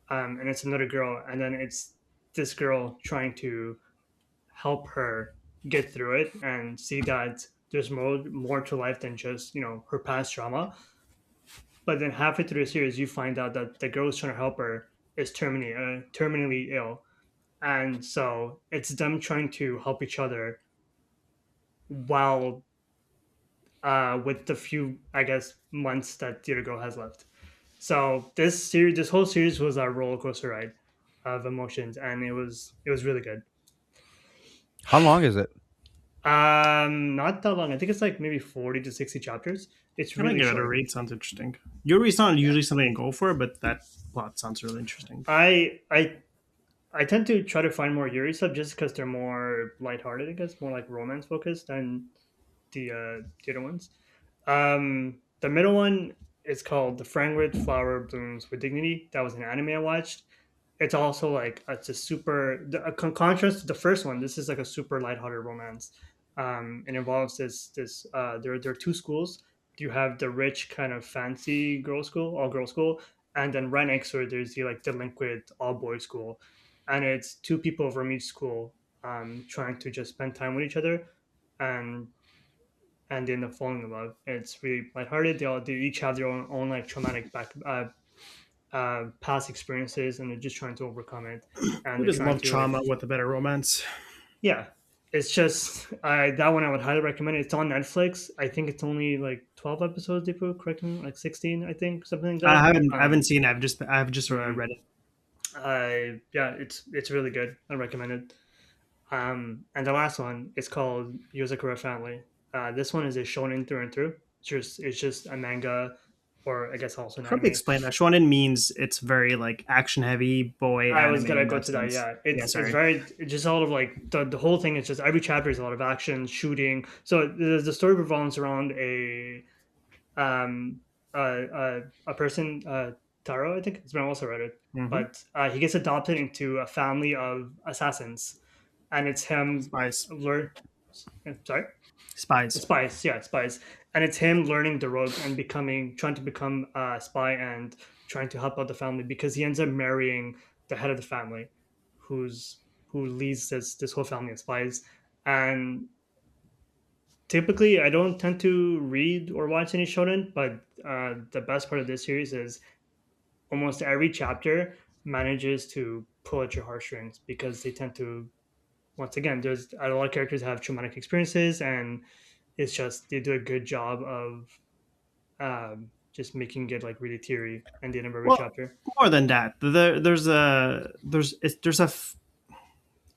And it's another girl, and then it's this girl trying to help her get through it and see that there's more to life than just her past trauma. But then halfway through the series, you find out that the girl who's trying to help her is terminally ill, and so it's them trying to help each other while with the few, I guess, months that the other girl has left. So this whole series was a roller coaster ride of emotions, and it was really good. How long is it? Not that long. I think it's like maybe 40 to 60 chapters. It's I'm gonna really give it a short. read. Sounds interesting. Yuri's not usually something I go for, but that plot sounds really interesting. I tend to try to find more Yuri stuff just because they're more lighthearted, I guess, more like romance focused than the other ones. The middle one is called The Fragrant Flower Blooms with Dignity. That was an anime I watched. It's also like it's a contrast to the first one. This is like a super lighthearted romance. It involves there are two schools. You have the rich kind of fancy girls school, all girls school, and then right next to it there's the like delinquent all boys school, and it's two people from each school trying to just spend time with each other, and they end up falling in love. It's really lighthearted. They each have their own like traumatic past experiences, and they're just trying to overcome it. And Who they're doesn't trying love to like, trauma with a better romance? yeah, it's just that one I would highly recommend. It's on Netflix. I think it's only like 12 episodes. If you correct me, like 16, I think, something like that. I haven't seen it. I've just Mhm. read it. Yeah, it's really good. I recommend it. And the last one is called Yozakura Family. This one is a shonen through and through. It's just a manga, or I guess also an Probably anime. explain that. Shonen means it's very like action heavy boy I was anime gonna in go that to that. sense. Yeah, Yeah, it's sorry. very it's just a lot of like the whole thing is just every chapter is a lot of action, shooting. So the story revolves around um a person, Taro, I think it's been also read it, Mm-hmm. but he gets adopted into a family of assassins, and it's him Spies. learn. Sorry. Spies. Spies, yeah, spies, and it's him learning the ropes and trying to become a spy and trying to help out the family because he ends up marrying the head of the family, who leads this whole family of spies. And typically, I don't tend to read or watch any shonen, but the best part of this series is almost every chapter manages to pull at your heartstrings because they tend to, once again, there's a lot of characters have traumatic experiences, and it's just they do a good job of just making it like really teary at the end of every Well, chapter. more than that,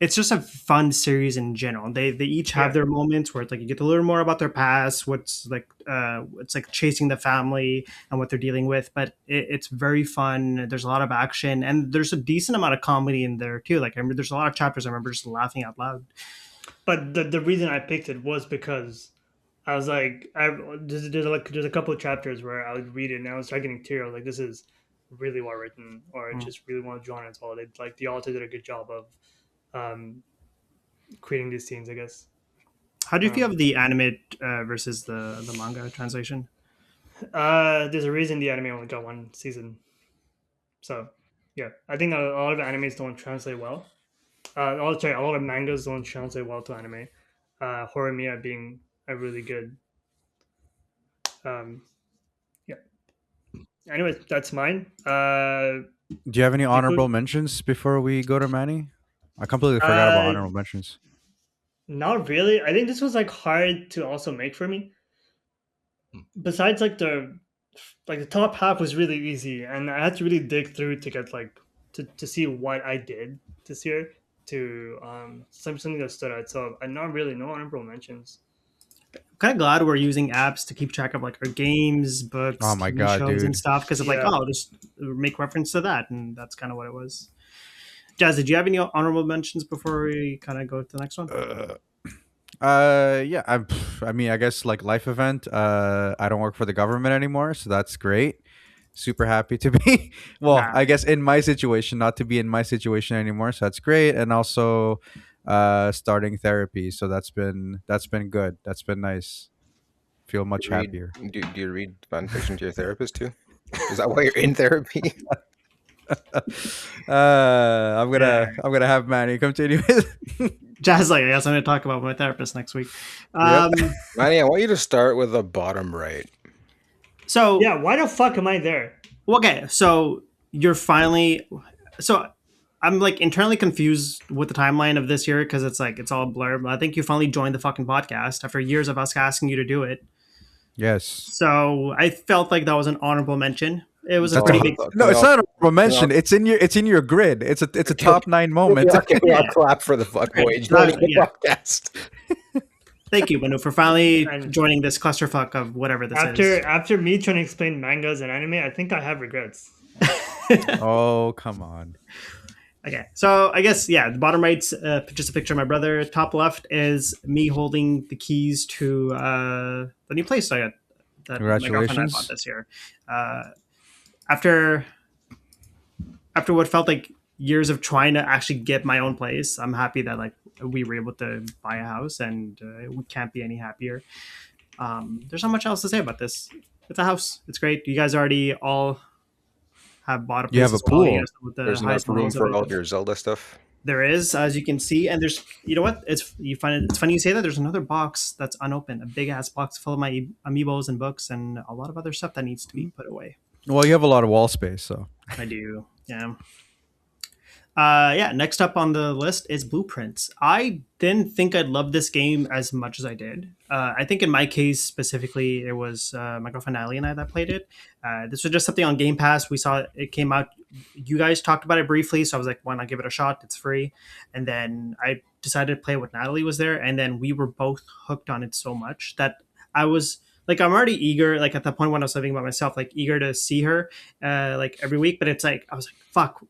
it's just a fun series in general. They each have Yeah, their moments where it's like you get to learn more about their past, what's like it's like chasing the family and what they're dealing with. But it's very fun. There's a lot of action and there's a decent amount of comedy in there too. Like I remember there's a lot of chapters I remember just laughing out loud. but the reason I picked it was because I was like, there's a couple of chapters where I would read it and I would start getting teary. I was like, this is really well written, or it's Mm. just really well drawn as well. They, like the author did a good job of um, creating these scenes, I guess. How do you feel Um, of the anime versus the manga translation? there's a reason the anime only got one season, so yeah, I think a lot of animes don't translate well. Sorry, a lot of mangas don't translate well to anime. Horimiya being a really good. Um, yeah. Anyways, that's mine. Do you have any Niku, honorable mentions before we go to Manny? I completely forgot about uh, honorable mentions. not really. I think this was like hard to also make for me. Besides, like the top half was really easy, and I had to really dig through to get like to see what I did this year to something that stood out. So I'm not really no honorable mentions. Kind of glad we're using apps to keep track of like our games, books, Oh my TV god, shows, and dude. stuff. Because of like, Yeah. oh, just make reference to that, and that's kind of what it was. Jazz, did you have any honorable mentions before we kind of go to the next one? Uh, yeah. I mean, I guess like life event. I don't work for the government anymore, so that's great. Super happy to be. Well, Nah, I guess in my situation, not to be in my situation anymore, so that's great. And also, starting therapy, so that's been good. That's been nice. Feel You much read happier. do you read fan fiction to your therapist too? Is that why you're in therapy? I'm yeah. gonna I'm gonna have Manny continue with. Jazz, like, I guess I'm going to talk about my therapist next week. Yep. Manny, I want you to start with the bottom right. So, Yeah, why the fuck am I there? okay, so you're finally. So I'm like internally confused with the timeline of this year because it's like it's all blurred. But I think you finally joined the fucking podcast after years of us asking you to do it. Yes. So I felt like that was an honorable mention. It was a That's pretty a big. no. Can we It's all not a can we all mention. It's in your grid. It's a can top nine we moment. all, can we all Yeah. clap for the fuckboy That- joining the yeah. podcast? Thank you, Manu, for finally And joining this clusterfuck of whatever this after me trying to explain mangas and anime, I think I have regrets. is. Oh come on. Okay, so I guess yeah, the bottom right's just a picture of my brother. Top left is me holding the keys to the new place I got that my girlfriend and I bought Congratulations. this year. Uh, after what felt like years of trying to actually get my own place, I'm happy that like we were able to buy a house, and we can't be any happier. There's not much else to say about this. It's a house. It's great. You guys already all have bought a You place have a as well. You pool. guys know what the There's enough highest room levels of for it. all of your Zelda stuff. There is, as you can see, and there's, you know what? It's you find it. It's funny you say that. There's another box that's unopened, a big ass box full of my amiibos and books and a lot of other stuff that needs to be put away. Well, you have a lot of wall space, so I do, yeah. Yeah. Next up on the list is Blueprints. I didn't think I'd love this game as much as I did. I think in my case specifically, it was my girlfriend Natalie and I that played it. This was just something on Game Pass. We saw it came out. You guys talked about it briefly, so I was like, why not give it a shot? It's free. And then I decided to play with Natalie was there, and then we were both hooked on it so much that I was like, I'm already eager. Like at the point when I was living by myself, like eager to see her, like every week. But it's like I was like, fuck,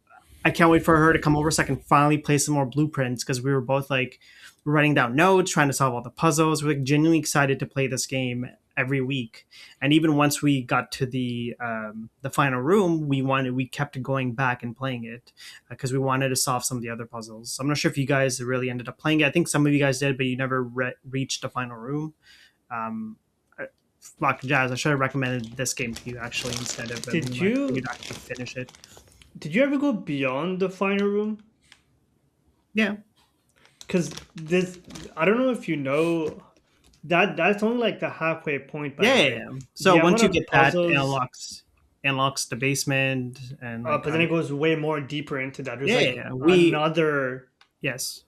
I can't wait for her to come over so I can finally play some more blueprints because we were both like writing down notes, trying to solve all the puzzles. We're like genuinely excited to play this game every week. And even once we got to the final room, we kept going back and playing it because we wanted to solve some of the other puzzles. I'm not sure if you guys really ended up playing it. I think some of you guys did, but you never reached the final room. Um, Fuck, Jazz, I should have recommended this game to you actually instead of Did you you'd actually finish it. did you ever go beyond the final room? Yeah, Because this, I don't know if you know that that's only like the halfway point. By yeah, the yeah, way, yeah. So the once amount you of get that, it puzzles, unlocks the basement and like but then it goes way more deeper into that. There's yeah, like yeah. another. Yes,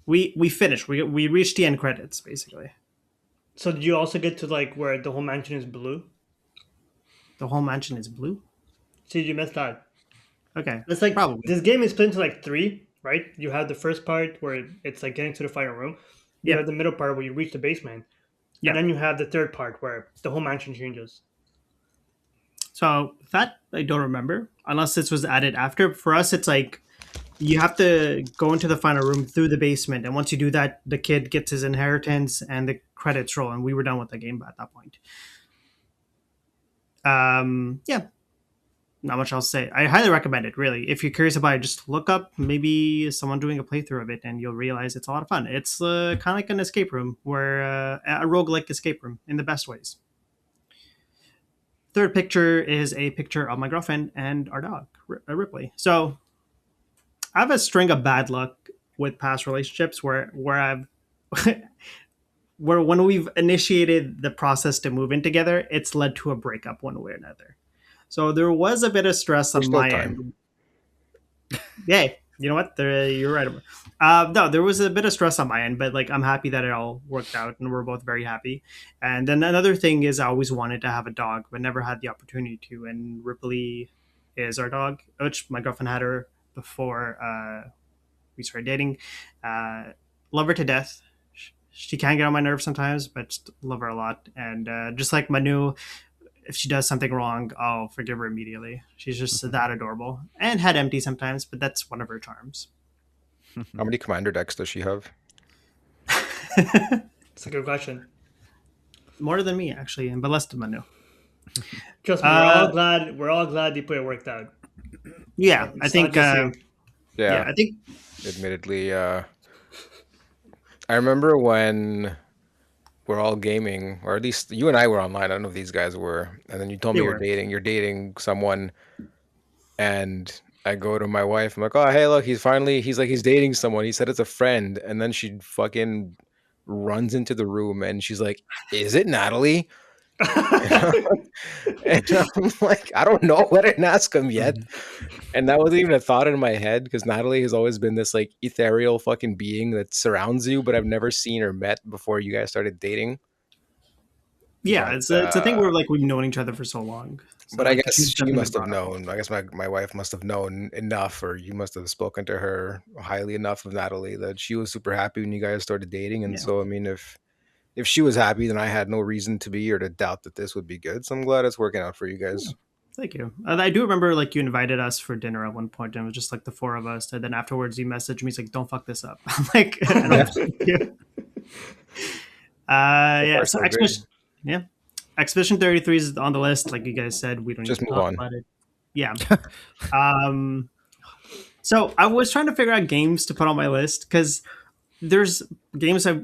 we finished. We reached the end credits basically. So did you also get to like where the whole mansion is blue? The whole mansion is blue. See, you missed that. Okay, It's like probably. this game is split into like three, right? You have the first part where it's like getting to the final room. You Yeah, have the middle part where you reach the basement, yeah. and then you have the third part where the whole mansion changes. So that I don't remember unless this was added after. For us, it's like you have to go into the final room through the basement, and once you do that, the kid gets his inheritance and the credits roll, and we were done with the game at that point. Yeah, not much else to say. I highly recommend it. Really, if you're curious about it, just look up maybe someone doing a playthrough of it, and you'll realize it's a lot of fun. It's kind of like an escape room, where a roguelike escape room in the best ways. Third picture is a picture of my girlfriend and our dog, Ripley. So I have a string of bad luck with past relationships where I've where when we've initiated the process to move in together, it's led to a breakup one way or another. So there was a bit of stress There's on still my time. end. Yeah, you know what? You're right. No, there was a bit of stress on my end, but like I'm happy that it all worked out, and we're both very happy. And then another thing is, I always wanted to have a dog, but never had the opportunity to. And Ripley is our dog, which my girlfriend had her before we started dating. Love her to death. She can get on my nerves sometimes, but love her a lot. And just like Manu, if she does something wrong, I'll forgive her immediately. She's just that adorable and head empty sometimes, but that's one of her charms. How many commander decks does she have? It's a good question. More than me, actually, but less than Manu. Trust me, we're all glad the play worked out. Yeah, It's I not think. just you. Yeah, I think. Admittedly, I remember when we're all gaming, or at least you and I were online. I don't know if these guys were, and then you told They me were. you're dating someone, and I go to my wife. I'm like, oh hey, look, he's dating someone. He said it's a friend, and then she fucking runs into the room, and she's like, is it Natalie? And I'm like, I don't know. I didn't ask him yet. And that wasn't even a thought in my head because Natalie has always been this like ethereal fucking being that surrounds you, but I've never seen or met before you guys started dating. Yeah, But it's a thing where like we've known each other for so long. So but I like guess she's she definitely must been have brought up. known. I guess my wife must have known enough, or you must have spoken to her highly enough of Natalie that she was super happy when you guys started dating. And Yeah. so I mean, if she was happy, then I had no reason to be or to doubt that this would be good. So I'm glad it's working out for you guys. Thank you. I do remember like you invited us for dinner at one point, and it was just like the four of us. And then afterwards, you messaged me, he's like, "Don't fuck this up." I'm like, I don't thank you. Yeah. So so great. Expedition, yeah, Expedition 33 is on the list. Like you guys said, we don't Just need to move talk on. about it. Yeah. So I was trying to figure out games to put on my list because there's games I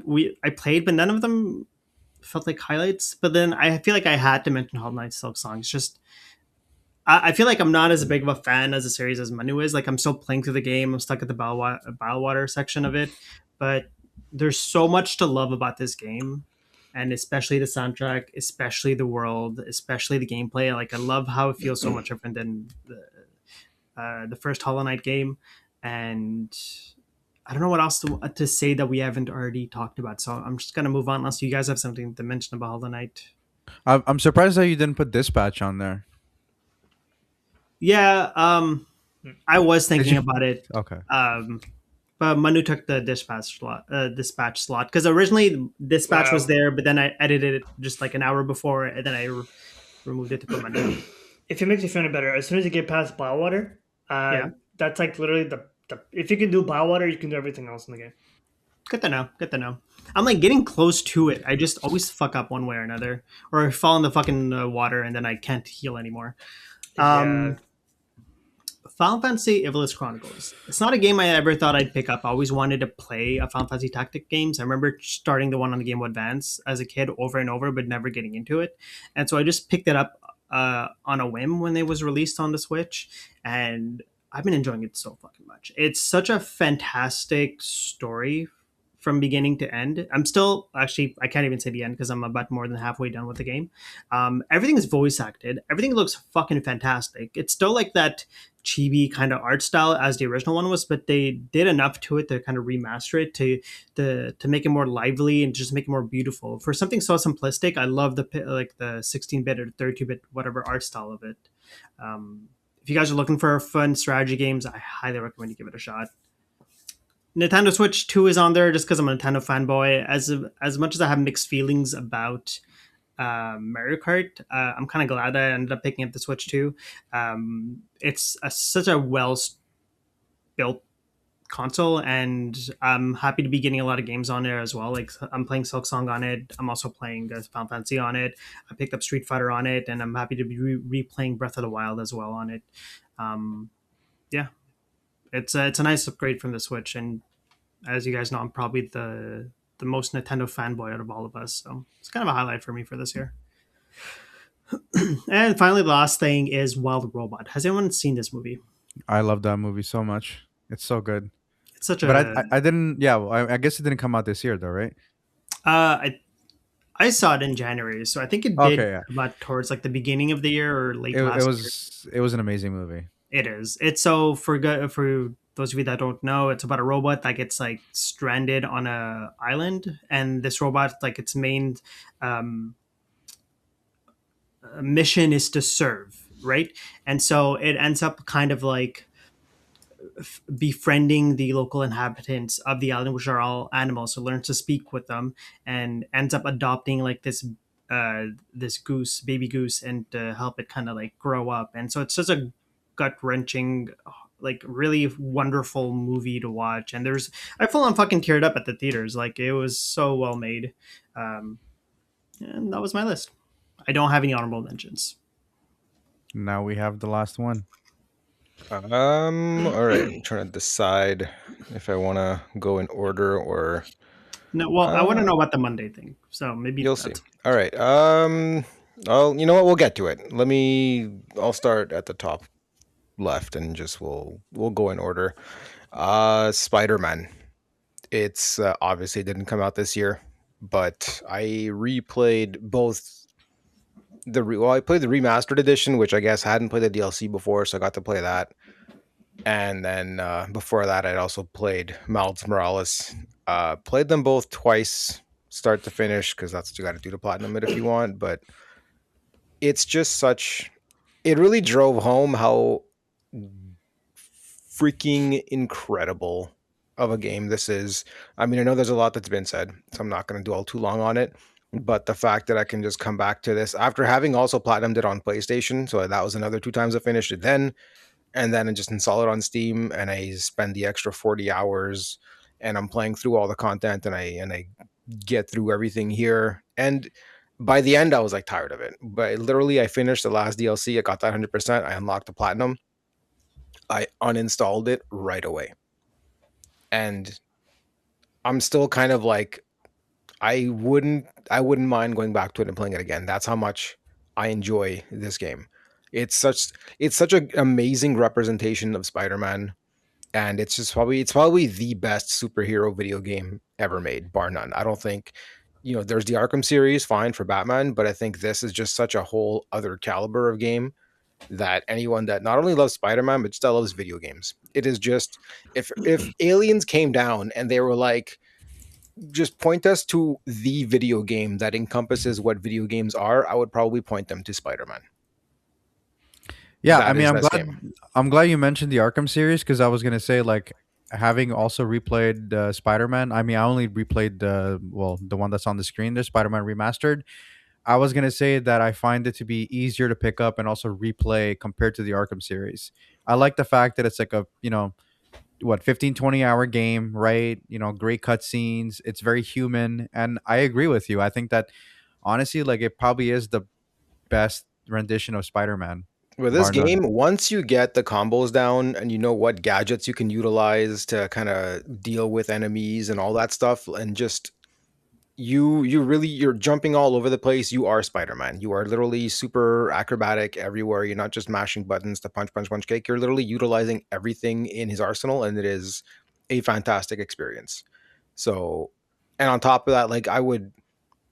played, but none of them felt like highlights. But then I feel like I had to mention Hollow Knight Silk Song. It's just I feel like I'm not as big of a fan as a series as Manu is. Like I'm still playing through the game. I'm stuck at the Biowater section of it, but there's so much to love about this game, and especially the soundtrack, especially the world, especially the gameplay. Like I love how it feels so much different than the first Hollow Knight game, and I don't know what else to say that we haven't already talked about. So I'm just gonna move on unless you guys have something to mention about Hollow Knight. I'm surprised that you didn't put Dispatch on there. Yeah, I was Did thinking you? about it. Okay. But Manu took the dispatch slot because originally dispatch was Wow. there, but then I edited it just like an hour before, and then I removed it to put Manu. If it makes you feel any better, as soon as you get past Biowater, Yeah, that's like literally the if you can do Biowater, you can do everything else in the game. good to know. Good to know. I'm like getting close to it. I just always fuck up one way or another, or I fall in the fucking water and then I can't heal anymore. Yeah, Um, Final Fantasy Ivalice Chronicles. It's not a game I ever thought I'd pick up. I always wanted to play a Final Fantasy Tactic games. I remember starting the one on the Game Boy Advance as a kid over and over, but never getting into it. And so I just picked it up on a whim when it was released on the Switch, and I've been enjoying it so fucking much. It's such a fantastic story from beginning to end. I'm still actually I can't even say the end because I'm about more than halfway done with the game. Everything is voice acted. Everything looks fucking fantastic. It's still like that chibi kind of art style as the original one was, but they did enough to it to kind of remaster it to make it more lively and just make it more beautiful. For something so simplistic, I love the 16-bit or 32-bit whatever art style of it. If you guys are looking for fun strategy games, I highly recommend you give it a shot. Nintendo Switch 2 is on there just because I'm a Nintendo fanboy. As much as I have mixed feelings about Mario Kart, I'm kind of glad I ended up picking up the Switch 2. It's such a well built console, and I'm happy to be getting a lot of games on there as well. Like I'm playing Silk Song on it. I'm also playing Final Fantasy on it. I picked up Street Fighter on it, and I'm happy to be replaying Breath of the Wild as well on it. Um, yeah, it's a nice upgrade from the Switch, and as you guys know, I'm probably the most Nintendo fanboy out of all of us. So it's kind of a highlight for me for this year. And finally, the last thing is Wild Robot. Has anyone seen this movie? I love that movie so much. It's so good. It's such But a I didn't. Yeah, well, I guess it didn't come out this year though, right? I I saw it in January, so I think it did Okay, yeah. come out towards like the beginning of the year or late It last year. was it was an amazing movie. It is. It's so for those of you that don't know, it's about a robot that gets like stranded on a island, and this robot like its main um, mission is to serve, right? And so it ends up kind of like befriending the local inhabitants of the island, which are all animals. So learns to speak with them and ends up adopting like this goose, baby goose, and to help it kind of like grow up. And so it's just a gut wrenching, like really wonderful movie to watch. And I full on fucking teared up at the theaters. Like it was so well made. Um, and that was my list. I don't have any honorable mentions. Now we have the last one. All right. I'm trying to decide if I want to go in order or No, well, I want to uh, know about the Monday thing. So maybe you'll see. that's All right. Well, you know what? We'll get to it. I'll start at the top left and just we'll go in order. Spider-Man. It's obviously didn't come out this year, but I replayed both I played the remastered edition, which I guess hadn't played the DLC before, so I got to play that. And then before that, I'd also played Miles Morales. Played them both twice, start to finish, because that's what you got to do to platinum it if you want. But it's just such. It really drove home how freaking incredible of a game this is. I mean, I know there's a lot that's been said, so I'm not going to dwell too long on it. But the fact that I can just come back to this after having also platinumed it on PlayStation, so that was another 2 times I finished it then, and then I just install it on Steam and I spend the extra 40 hours and I'm playing through all the content and I get through everything here. And by the end I was like tired of it. But literally I finished the last DLC, I got that 100%, I unlocked the platinum. I uninstalled it right away. And I'm still kind of like I wouldn't mind going back to it and playing it again. That's how much I enjoy this game. It's such an amazing representation of Spider-Man, and it's probably the best superhero video game ever made, bar none. I don't think there's the Arkham series, fine for Batman, but I think this is just such a whole other caliber of game that anyone that not only loves Spider-Man but still loves video games. It is just if aliens came down and they were like, just point us to the video game that encompasses what video games are, I would probably point them to Spider-Man. Yeah, I That mean, is this game. I'm glad you mentioned the Arkham series because I was gonna say like having also replayed Spider-Man, I mean, I only replayed the one that's on the screen, the Spider-Man remastered. I was gonna say that I find it to be easier to pick up and also replay compared to the Arkham series. I like the fact that it's like a, 15-20 hour game, right? Great cutscenes. It's very human, and I agree with you. I think that honestly, like, it probably is the best rendition of Spider-Man, With this bar none. game, once you get the combos down and you know what gadgets you can utilize to kind of deal with enemies and all that stuff, and just you're jumping all over the place. You are Spider-Man. You are literally super acrobatic everywhere. You're not just mashing buttons to punch, punch, punch, kick. You're literally utilizing everything in his arsenal, and it is a fantastic experience. So, and on top of that, like I would,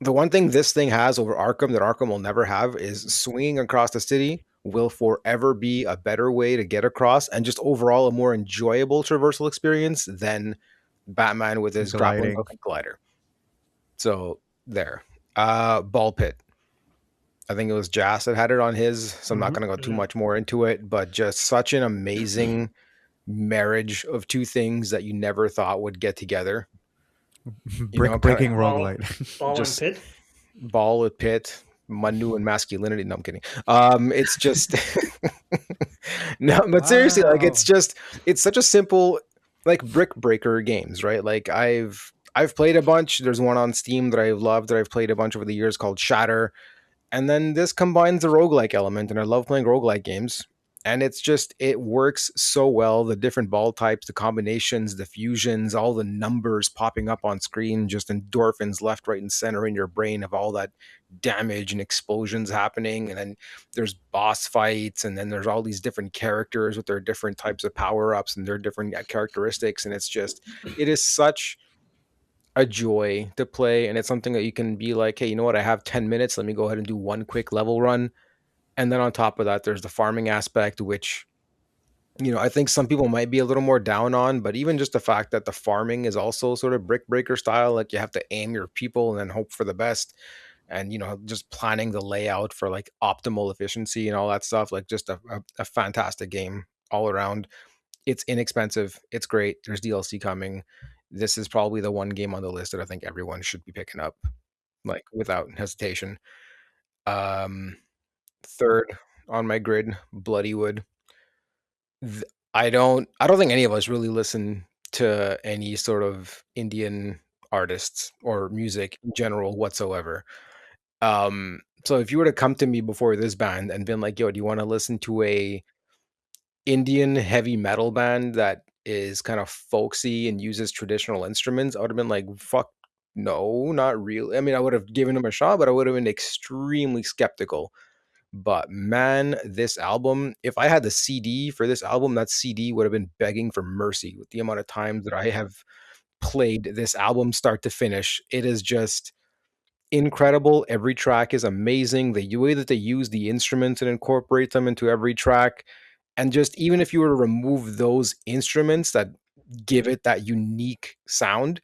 the one thing this thing has over Arkham that Arkham will never have is swinging across the city will forever be a better way to get across and just overall a more enjoyable traversal experience than Batman with his grappling Gliding. hook and glider. So there. Ball pit. I think it was Jas that had it on his, so I'm not Mhm. going to go too Mhm. much more into it, but just such an amazing marriage of two things that you never thought would get together. You Brick know, kind of breaking Ball, roguelite. ball and just pit. ball with pit, Manu and masculinity. No, I'm kidding. It's just no, but seriously, like Wow. it's such a simple like brick breaker games, right? Like I've played a bunch. There's one on Steam that I've loved that I've played a bunch over the years called Shatter. And then this combines the roguelike element, and I love playing roguelike games. And it's just, it works so well. The different ball types, the combinations, the fusions, all the numbers popping up on screen, just endorphins left, right, and center in your brain of all that damage and explosions happening. And then there's boss fights, and then there's all these different characters with their different types of power ups and their different characteristics. And it's just, it is such a joy to play, and it's something that you can be like, hey, you know what, I have 10 minutes, let me go ahead and do one quick level run. And then on top of that, there's the farming aspect, which, I think some people might be a little more down on, but even just the fact that the farming is also sort of brick breaker style, like you have to aim your people and then hope for the best, and just planning the layout for like optimal efficiency and all that stuff, like just a fantastic game all around. It's inexpensive. It's great. There's DLC coming. This is probably the one game on the list that I think everyone should be picking up, like without hesitation. Um, Third on my grid, Bloodywood. I don't think any of us really listen to any sort of Indian artists or music in general whatsoever. So if you were to come to me before this band and been like, "Yo, do you want to listen to a Indian heavy metal band that is kind of folksy and uses traditional instruments," I would have been like, fuck no, not really. I mean, I would have given him a shot, but I would have been extremely skeptical. But man, this album, if I had the CD for this album, that CD would have been begging for mercy with the amount of times that I have played this album start to finish. It is just incredible. Every track is amazing. The way that they use the instruments and incorporate them into every track, and just even if you were to remove those instruments that give it that unique sound,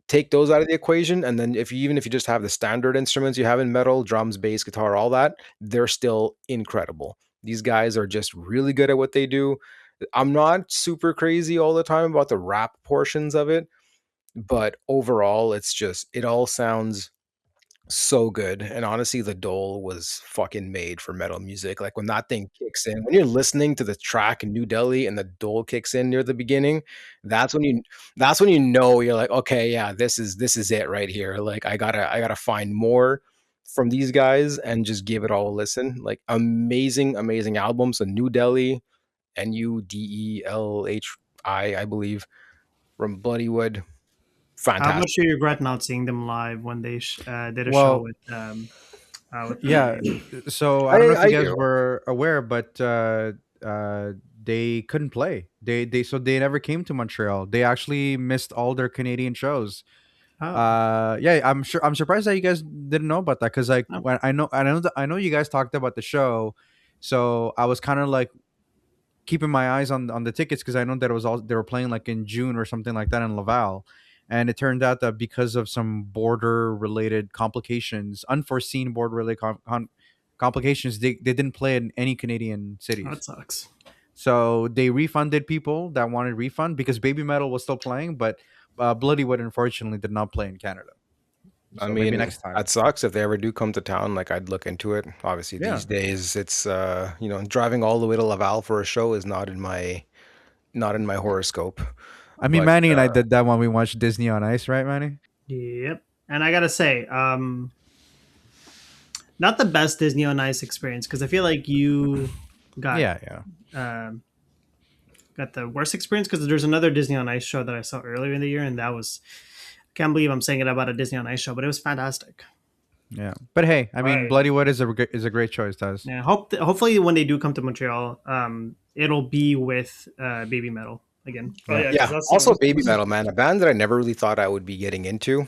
take those out of the equation, and then even if you just have the standard instruments you have in metal, drums, bass, guitar, all that, they're still incredible. These guys are just really good at what they do. I'm not super crazy all the time about the rap portions of it, but overall it's just, it all sounds so good. And honestly, the dole was fucking made for metal music. Like when that thing kicks in, when you're listening to the track in New Delhi and the dole kicks in near the beginning, that's when you know you're like, okay, yeah, this is it right here. Like I gotta find more from these guys and just give it all a listen. Like amazing, amazing albums. So New Delhi, Nudelhi, I believe, from Bloodywood. How much Fantastic. do you regret not seeing them live when they did a show Well, with yeah. the So I don't know I if you I guys do. were aware, but they couldn't play. They never came to Montreal. They actually missed all their Canadian shows. oh, Yeah, I'm surprised that you guys didn't know about that, because like oh, when I know you guys talked about the show, so I was kind of like keeping my eyes on the tickets, because I know that it was all they were playing like in June or something like that in Laval. And it turned out that because of some border related complications, unforeseen border related complications, they didn't play in any Canadian that cities. sucks. So they refunded people that wanted refund because Baby Metal was still playing, but Bloodywood unfortunately did not play in Canada. I So maybe mean, next time. that sucks. If they ever do come to town, like I'd look into it. Obviously, Yeah. these days it's driving all the way to Laval for a show is not in my horoscope. I mean, But Manny and I did that when we watched Disney on Ice, right, Manny? Yep. And I gotta say, not the best Disney on Ice experience because I feel like you got Yeah, yeah. um, got the worst experience because there's another Disney on Ice show that I saw earlier in the year, and that was I can't believe I'm saying it about a Disney on Ice show, but it was fantastic. Yeah. But hey, I mean, Right. Bloodywood is a great choice, Taz. Yeah, hopefully when they do come to Montreal, it'll be with Baby Metal again. Oh Yeah. yeah, because yeah, that's also most, Baby most Metal, man, a band that I never really thought I would be getting into.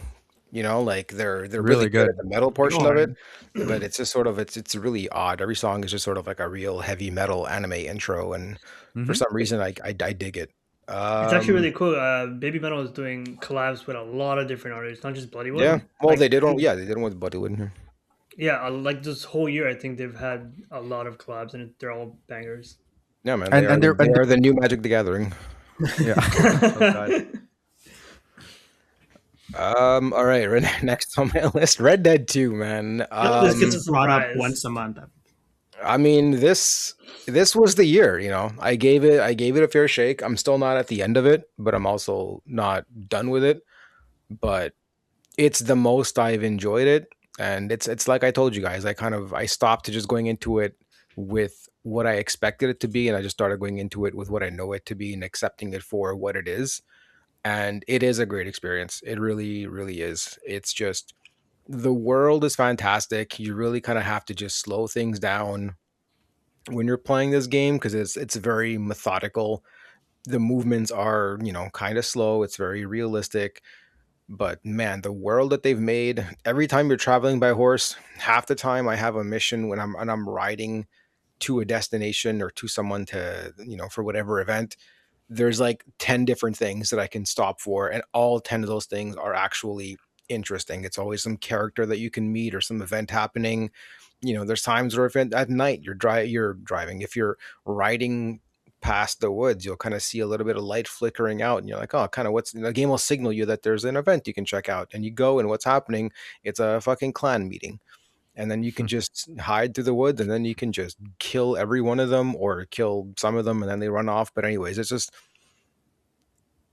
Like they're really Really good good. at the metal They go portion of it, hard. but it's just sort of it's really odd. Every song is just sort of like a real heavy metal anime intro, and for Hmm. some reason I dig it. it's actually Um, really cool. Baby Metal is doing collabs with a lot of different artists, not just yeah, Bloodywood. well Like they did one, yeah, they did one with Bollywood. yeah, like this whole year, I think they've had a lot of collabs, and they're all bangers. Yeah, man, And and they're they and are the new Magic the Gathering. yeah. Oh god. All right, next on my list, Red Dead 2, man. I feel like this It's gets a brought up surprise. once a month. I mean, this was the year, I gave it a fair shake. I'm still not at the end of it, but I'm also not done with it. But it's the most I've enjoyed it, and it's like I told you guys, I stopped to just going into it with what I expected it to be, and I just started going into it with what I know it to be and accepting it for what it is. And it is a great experience. It really, really is. It's just the world is fantastic. You really kind of have to just slow things down when you're playing this game because it's very methodical. The movements are, kind of slow. It's very realistic. But man, the world that they've made, every time you're traveling by horse, half the time I have a mission when I'm riding to a destination or to someone to, for whatever event, there's like 10 different things that I can stop for, and all 10 of those things are actually interesting. It's always some character that you can meet or some event happening. There's times where if at night you're driving, if you're riding past the woods, you'll kind of see a little bit of light flickering out, and you're like, oh, kind of what's the game will signal you that there's an event you can check out, and you go, and what's happening? It's a fucking clan meeting, and then you can just hide through the woods, and then you can just kill every one of them or kill some of them, and then they run off. But anyways, it's just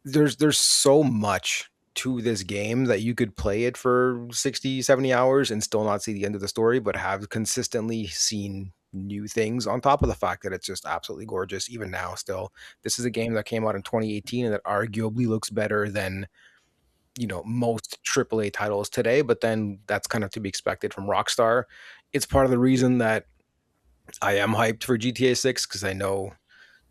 there's so much to this game that you could play it for 60, 70 hours and still not see the end of the story, but have consistently seen new things on top of the fact that it's just absolutely gorgeous even now still. This is a game that came out in 2018 and that arguably looks better than most AAA titles today, but then that's kind of to be expected from Rockstar. It's part of the reason that I am hyped for GTA 6 because I know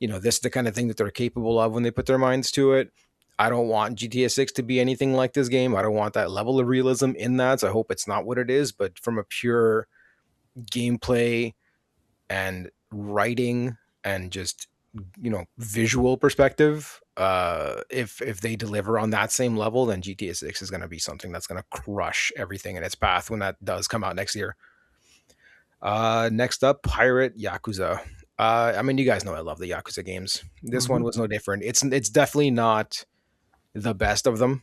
this is the kind of thing that they're capable of when they put their minds to it. I don't want GTA 6 to be anything like this game. I don't want that level of realism in that. So I hope it's not what it is. But from a pure gameplay and writing and just visual perspective, if they deliver on that same level, then GTA 6 is going to be something that's going to crush everything in its path when that does come out next year. Next up, Pirate Yakuza. I mean, you guys know I love the Yakuza games. This one Mhm. was no different. It's definitely not the best of them,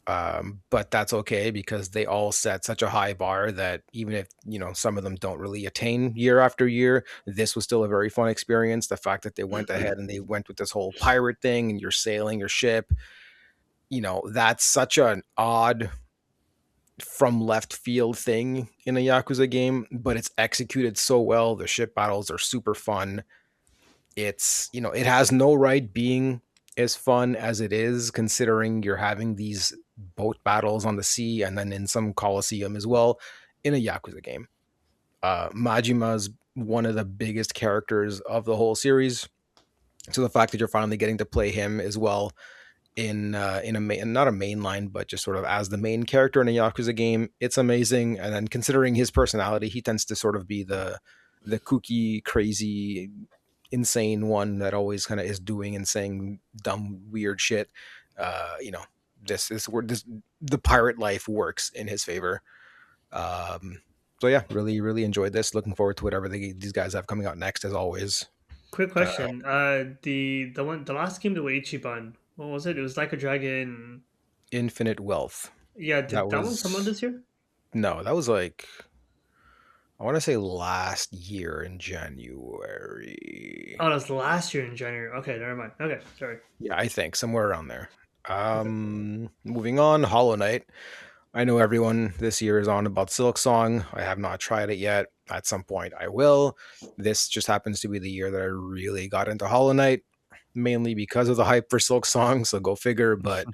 but that's okay because they all set such a high bar that even if some of them don't really attain year after year, this was still a very fun experience. The fact that they went ahead and they went with this whole pirate thing and you're sailing your ship, that's such an odd from left field thing in a Yakuza game, but it's executed so well. The ship battles are super fun. It has no right being as fun as it is, considering you're having these boat battles on the sea and then in some Coliseum as well in a Yakuza game. Majima's one of the biggest characters of the whole series. So the fact that you're finally getting to play him as well in a main, not a main line, but just sort of as the main character in a Yakuza game, it's amazing. And then considering his personality, he tends to sort of be the kooky, crazy, insane one that always kind of is doing and saying dumb, weird shit. You know, this the pirate life works in his favor. So yeah, really, really enjoyed this. Looking forward to whatever these guys have coming out next, as always. Quick Uh, question. The last game that we Ichiban, what was it? It was like a dragon. Infinite Wealth. Yeah, That did that one come out was this year? no, that was like I want to say last year in January. Oh, that was last year in January. Okay, never mind. Okay, sorry. Yeah, I think somewhere around there. Okay. Moving on, Hollow Knight. I know everyone this year is on about Silk Song. I have not tried it yet. At some point, I will. This just happens to be the year that I really got into Hollow Knight, mainly because of the hype for Silk Song. So go figure. But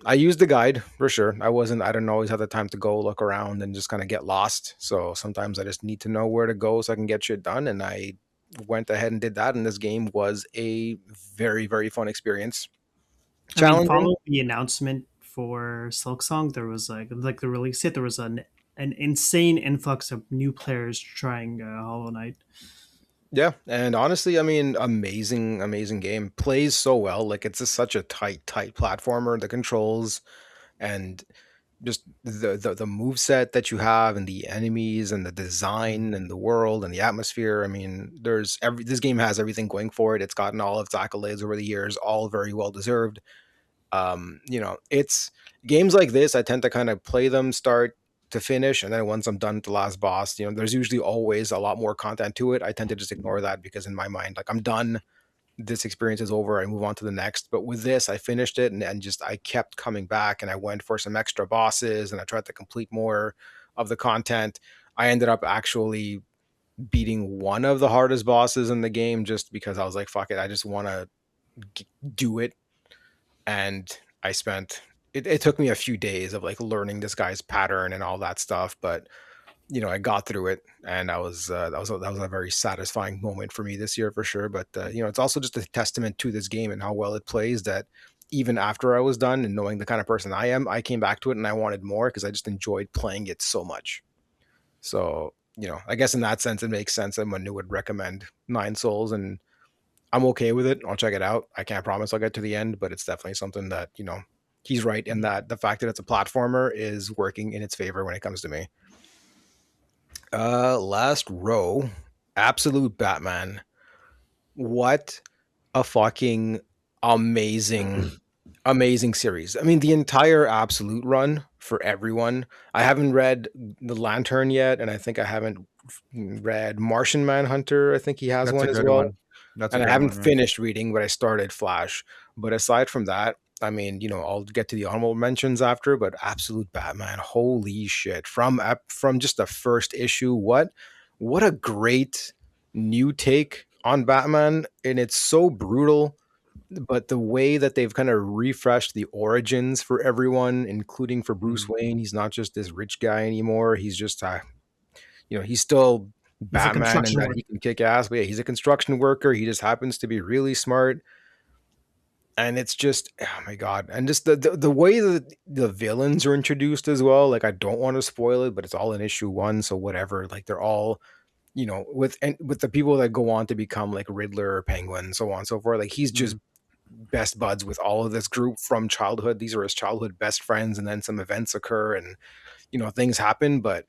I used the guide for sure. I didn't always have the time to go look around and just kind of get lost. So sometimes I just need to know where to go so I can get shit done. And I went ahead and did that. And this game was a very, very fun experience. I mean, Challenging. following the announcement for Silksong, there was like the release date. There was an insane influx of new players trying Hollow Knight. Yeah, and honestly, I mean, amazing, amazing game. Plays so well. Like it's such a tight platformer. The controls and just the move set that you have and the enemies and the design and the world and the atmosphere. I mean, this game has everything going for it. It's gotten all of its accolades over the years, all very well deserved. It's games like this, I tend to kind of play them start to finish, and then once I'm done with the last boss, there's usually always a lot more content to it. I tend to just ignore that because in my mind, like I'm done, this experience is over, I move on to the next. But with this, I finished it and just I kept coming back and I went for some extra bosses and I tried to complete more of the content. I ended up actually beating one of the hardest bosses in the game just because I was like, fuck it, I just want to do it. And I spent it took me a few days of like learning this guy's pattern and all that stuff, but I got through it, and that was a very satisfying moment for me this year for sure. But it's also just a testament to this game and how well it plays that even after I was done and knowing the kind of person I am, I came back to it and I wanted more because I just enjoyed playing it so much. So I guess in that sense, it makes sense that someone would recommend Nine Souls, and I'm okay with it. I'll check it out. I can't promise I'll get to the end, but it's definitely something that, he's right in that the fact that it's a platformer is working in its favor when it comes to me. Last row, Absolute Batman. What a fucking amazing, amazing series. I mean, the entire Absolute run for everyone. I haven't read The Lantern yet, and I think I haven't read Martian Manhunter. I think he has That's one a as good well, one. That's a and I good haven't one. Yeah. finished reading, but I started Flash. But aside from that, I mean, I'll get to the honorable mentions after. But Absolute Batman, holy shit! From just the first issue, what a great new take on Batman, and it's so brutal. But the way that they've kind of refreshed the origins for everyone, including for Bruce Mhm. Wayne, he's not just this rich guy anymore. He's just he's still He's a Batman and construction that worker. he can kick ass. But yeah, he's a construction worker. He just happens to be really smart. And it's just, oh my God. And just the way that the villains are introduced as well. Like, I don't want to spoil it, but it's all in issue one. So whatever. Like, they're all, with the people that go on to become like Riddler or Penguin, so on and so forth. Like, he's just Mhm. best buds with all of this group from childhood. These are his childhood best friends. And then some events occur and, things happen. But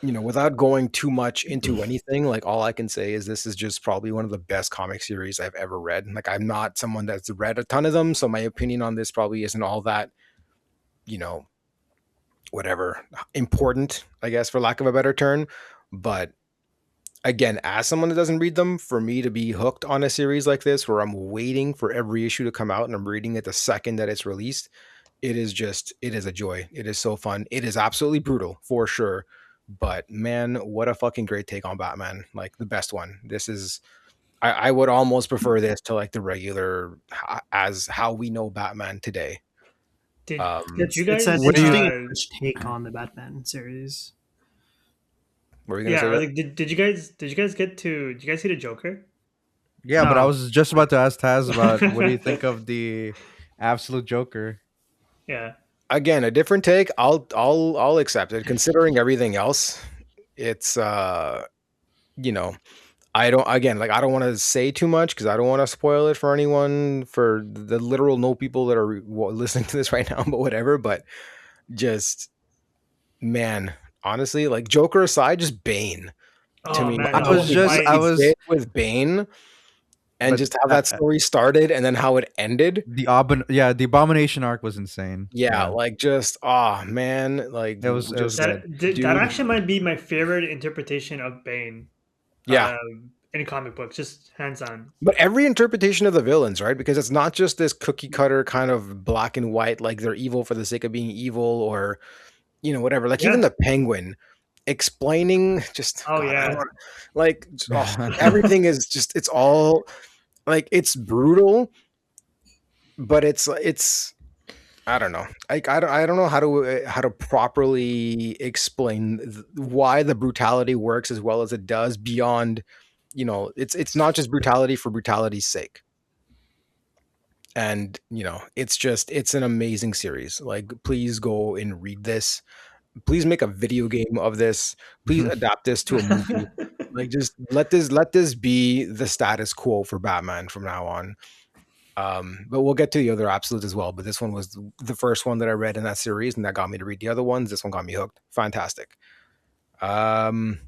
without going too much into anything, like all I can say is this is just probably one of the best comic series I've ever read. Like I'm not someone that's read a ton of them, so my opinion on this probably isn't all that, you know, whatever important, I guess, for lack of a better term. But again, as someone that doesn't read them, for me to be hooked on a series like this where I'm waiting for every issue to come out and I'm reading it the second that it's released, it is a joy. It is so fun. It is absolutely brutal for sure. But man, what a fucking great take on Batman. Like the best one. This is I would almost prefer this to like the regular as how we know Batman today. Did you It's an What guys? do you? interesting and fresh take on the Batman series. What are you gonna Yeah, say that? like did you guys see the Joker? Yeah, but I No, was just about to ask Taz about what do you think of the Absolute Joker? Yeah. Again, a different take. I'll accept it. Considering everything else, it's you know, I don't again like I don't want to say too much because I don't want to spoil it for anyone for the literal no people that are listening to this right now, but whatever. But just man, honestly, like Joker aside, just Bane. to Oh me. man, I the How was whole just, fight. I it was, did with Bane and but just how that story started and then how it ended. yeah, the abomination arc was insane. Yeah, Yeah, like just oh man, like it was just good. That dude. actually might be my favorite interpretation of Bane, Yeah, in comic books, just hands on. but every interpretation of the villains, right? Because it's not just this cookie cutter kind of black and white, like they're evil for the sake of being evil, or whatever. Like even Yeah. the Penguin explaining, just Oh God, I don't yeah. want like oh, everything is just it's all like it's brutal, but it's I don't know. Like I don't know how to properly explain why the brutality works as well as it does beyond, it's not just brutality for brutality's sake. And, it's an amazing series. Like please go and read this. Please make a video game of this. Please adapt this to a movie. Like just let this be the status quo for Batman from now on. But we'll get to the other absolutes as well. But this one was the first one that I read in that series, and that got me to read the other ones. This one got me hooked. Fantastic. Um,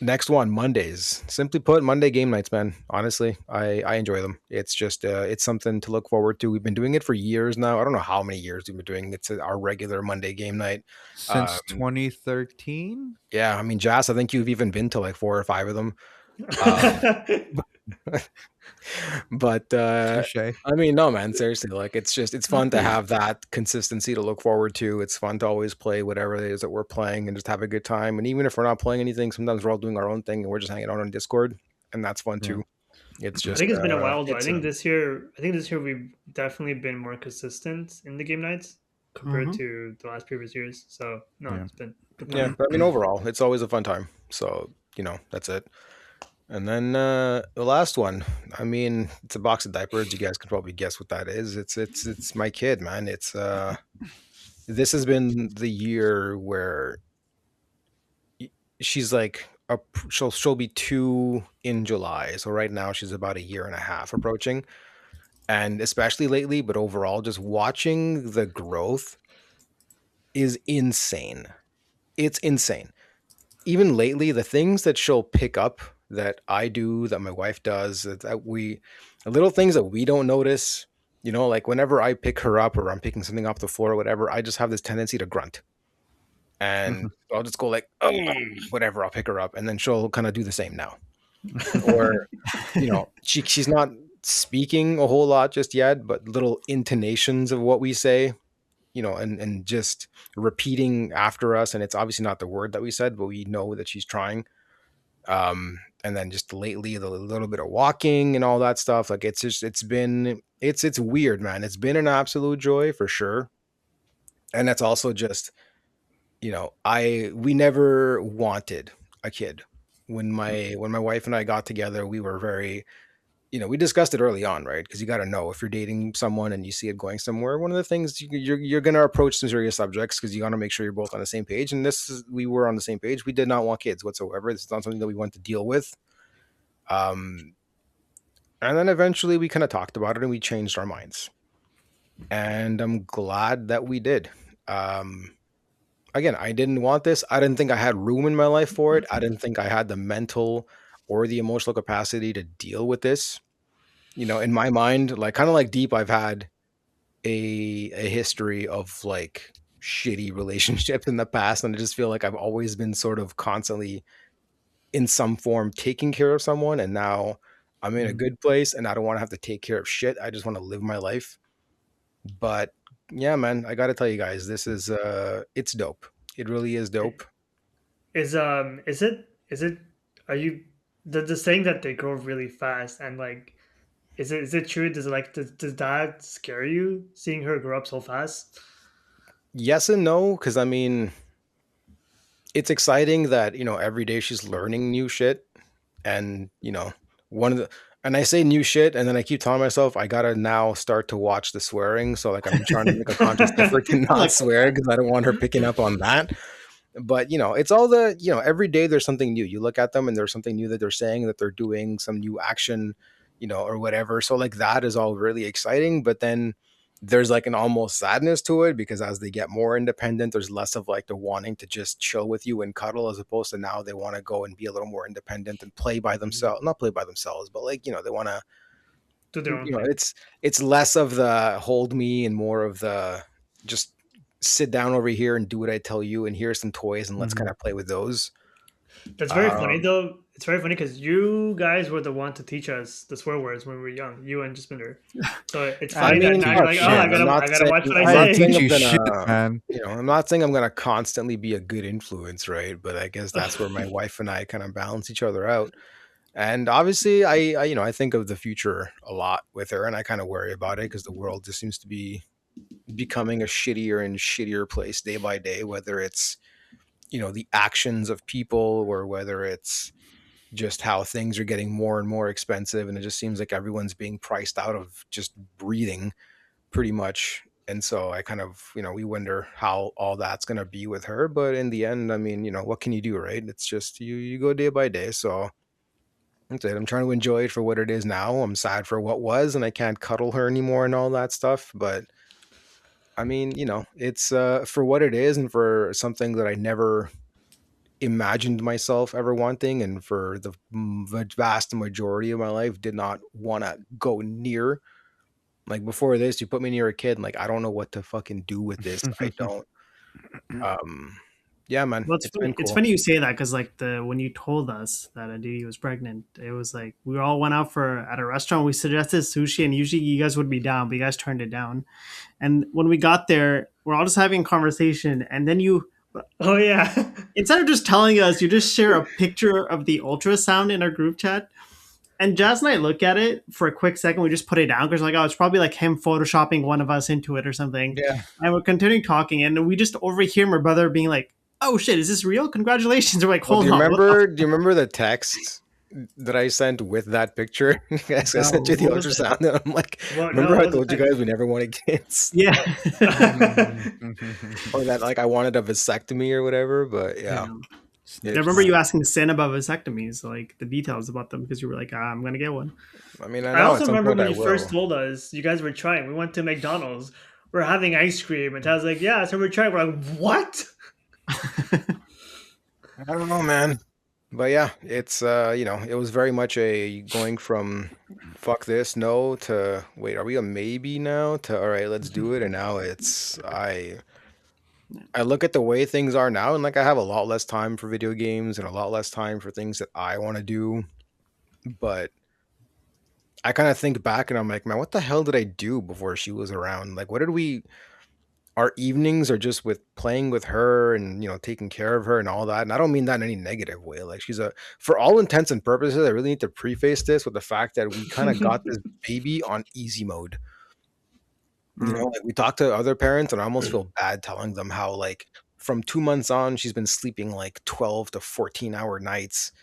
Next one, Mondays. Simply put, Monday game nights, man. Honestly, I enjoy them. It's just it's something to look forward to. We've been doing it for years now. I don't know how many years we've been doing. It's our regular Monday game night. Since Um, 2013. yeah, I mean, Jas, I think you've even been to like 4 or 5 of them. Um, but Touche. I mean, no, man, seriously, like it's fun to have that consistency to look forward to. It's fun to always play whatever it is that we're playing and just have a good time. And even if we're not playing anything, sometimes we're all doing our own thing and we're just hanging out on Discord, and that's fun Yeah. too. It's I just think it's been a while though. it's a I think this year we've definitely been more consistent in the game nights compared Mhm. to the last previous years. So no, Yeah. it's been good yeah. time. But I mean, overall, it's always a fun time. So that's it. And then the last one, I mean, it's a box of diapers. You guys can probably guess what that is. It's my kid, man. It's this has been the year where she's like she'll be 2 in July. So right now she's about a year and a half approaching. And especially lately, but overall, just watching the growth is insane. It's insane. Even lately, the things that she'll pick up that I do, that my wife does, that we, little things that we don't notice, like whenever I pick her up or I'm picking something off the floor or whatever, I just have this tendency to grunt. And I'll just go like, oh, whatever, I'll pick her up. And then she'll kind of do the same now. Or, she's not speaking a whole lot just yet, but little intonations of what we say, and just repeating after us. And it's obviously not the word that we said, but we know that she's trying. And then just lately the little bit of walking and all that stuff. Like it's weird, man. It's been an absolute joy for sure. And that's also just, we never wanted a kid. When my wife and I got together, we were very, we discussed it early on, right? Because you got to know if you're dating someone and you see it going somewhere. One of the things you're going to approach some serious subjects because you got to make sure you're both on the same page. And we were on the same page. We did not want kids whatsoever. This is not something that we want to deal with. Um, and then eventually we kind of talked about it and we changed our minds. And I'm glad that we did. Um, Again, I didn't want this. I didn't think I had room in my life for it. I didn't think I had the mental or the emotional capacity to deal with this. In my mind, like kind of like deep, I've had a history of like shitty relationships in the past, and I just feel like I've always been sort of constantly in some form taking care of someone, and now I'm in a good place and I don't want to have to take care of shit. I just want to live my life. But yeah, man, I got to tell you guys, this is it's dope. It really is dope. Is it are you the saying that they grow really fast and like is it true? Does that scare you seeing her grow up so fast? Yes and no, because I mean, it's exciting that every day she's learning new shit. And one of the and I say new shit, and then I keep telling myself I gotta now start to watch the swearing. So like I'm trying to make a conscious effort to not Like, swear because I don't want her picking up on that. But it's all the every day there's something new. You look at them and there's something new that they're saying, that they're doing some new action, or whatever. So like that is all really exciting. But then there's like an almost sadness to it because as they get more independent, there's less of like the wanting to just chill with you and cuddle as opposed to now they want to go and be a little more independent and play by themselves. Not play by themselves, but like, they want to, Do their own thing. it's less of the hold me and more of the just sit down over here and do what I tell you and here's some toys and let's kind Mhm. of play with those. That's very funny Um, though. It's very funny because you guys were the one to teach us the swear words when we were young. You and Jaspinder. So it's I I funny that didn't mean, now you're teach fuck, like, oh, shit. man. I'm not I gotta saying watch what I I I'm not didn't say. saying teach I'm you shit, gonna, man. I'm not saying I'm gonna constantly be a good influence, right? But I guess that's where my wife and I kind of balance each other out. And obviously, I think of the future a lot with her, and I kind of worry about it because the world just seems to be becoming a shittier and shittier place day by day. Whether it's the actions of people or whether it's just how things are getting more and more expensive, and it just seems like everyone's being priced out of just breathing pretty much. And so I kind of, we wonder how all that's going to be with her. But in the end, I mean, what can you do, right? It's just you go day by day. So that's it. I'm trying to enjoy it for what it is now. I'm sad for what was, and I can't cuddle her anymore and all that stuff. But I mean, it's for what it is and for something that I never imagined myself ever wanting, and for the vast majority of my life did not want to go near. Like before this, you put me near a kid, and like I don't know what to fucking do with this. I don't. Um, yeah, man, Well, it's it's been funny. It's cool. funny you say that because like the when you told us that Aditi was pregnant, it was like we all went out for at a restaurant. We suggested sushi, and usually you guys would be down, but you guys turned it down. And when we got there, we're all just having a conversation, and then you, Oh yeah. instead of just telling us, you just share a picture of the ultrasound in our group chat. And Jazz and I look at it for a quick second. We just put it down because, like, oh, it's probably like him photoshopping one of us into it or something. Yeah. And we're continuing talking, and we just overhear my brother being like, "Oh shit, is this real? Congratulations!" We're like, Well, "Hold on, what the do you remember the text that I sent with that picture? Yes, I sent no? you the What was it?" ultrasound, and I'm like, What? No, remember what I was the told you text? guys we never wanted kids, Yeah, or that like I wanted a vasectomy or whatever. But yeah. yeah, I remember it's. you asking Sin about vasectomies, like the details about them, because you were like, "I'm gonna get one." I mean, I I know also at some remember point when I you first will. told us you guys were trying. We went to McDonald's. We're having ice cream, and Tad's like, "Yeah, so we're trying." We're like, "What?" I don't know, man. But yeah, it's it was very much a going from fuck this, no, to wait, are we a maybe now, to all right, let's do it. And now it's I look at the way things are now, and like I have a lot less time for video games and a lot less time for things that I want to do. But I kind of think back and I'm like, man, what the hell did I do before she was around? Like, what did we our evenings are just with playing with her and taking care of her and all that. And I don't mean that in any negative way. Like she's a for all intents and purposes, I really need to preface this with the fact that we kind of got this baby on easy mode. Mm. Like we talk to other parents and I almost feel bad telling them how like from 2 months on she's been sleeping like 12 to 14-hour nights.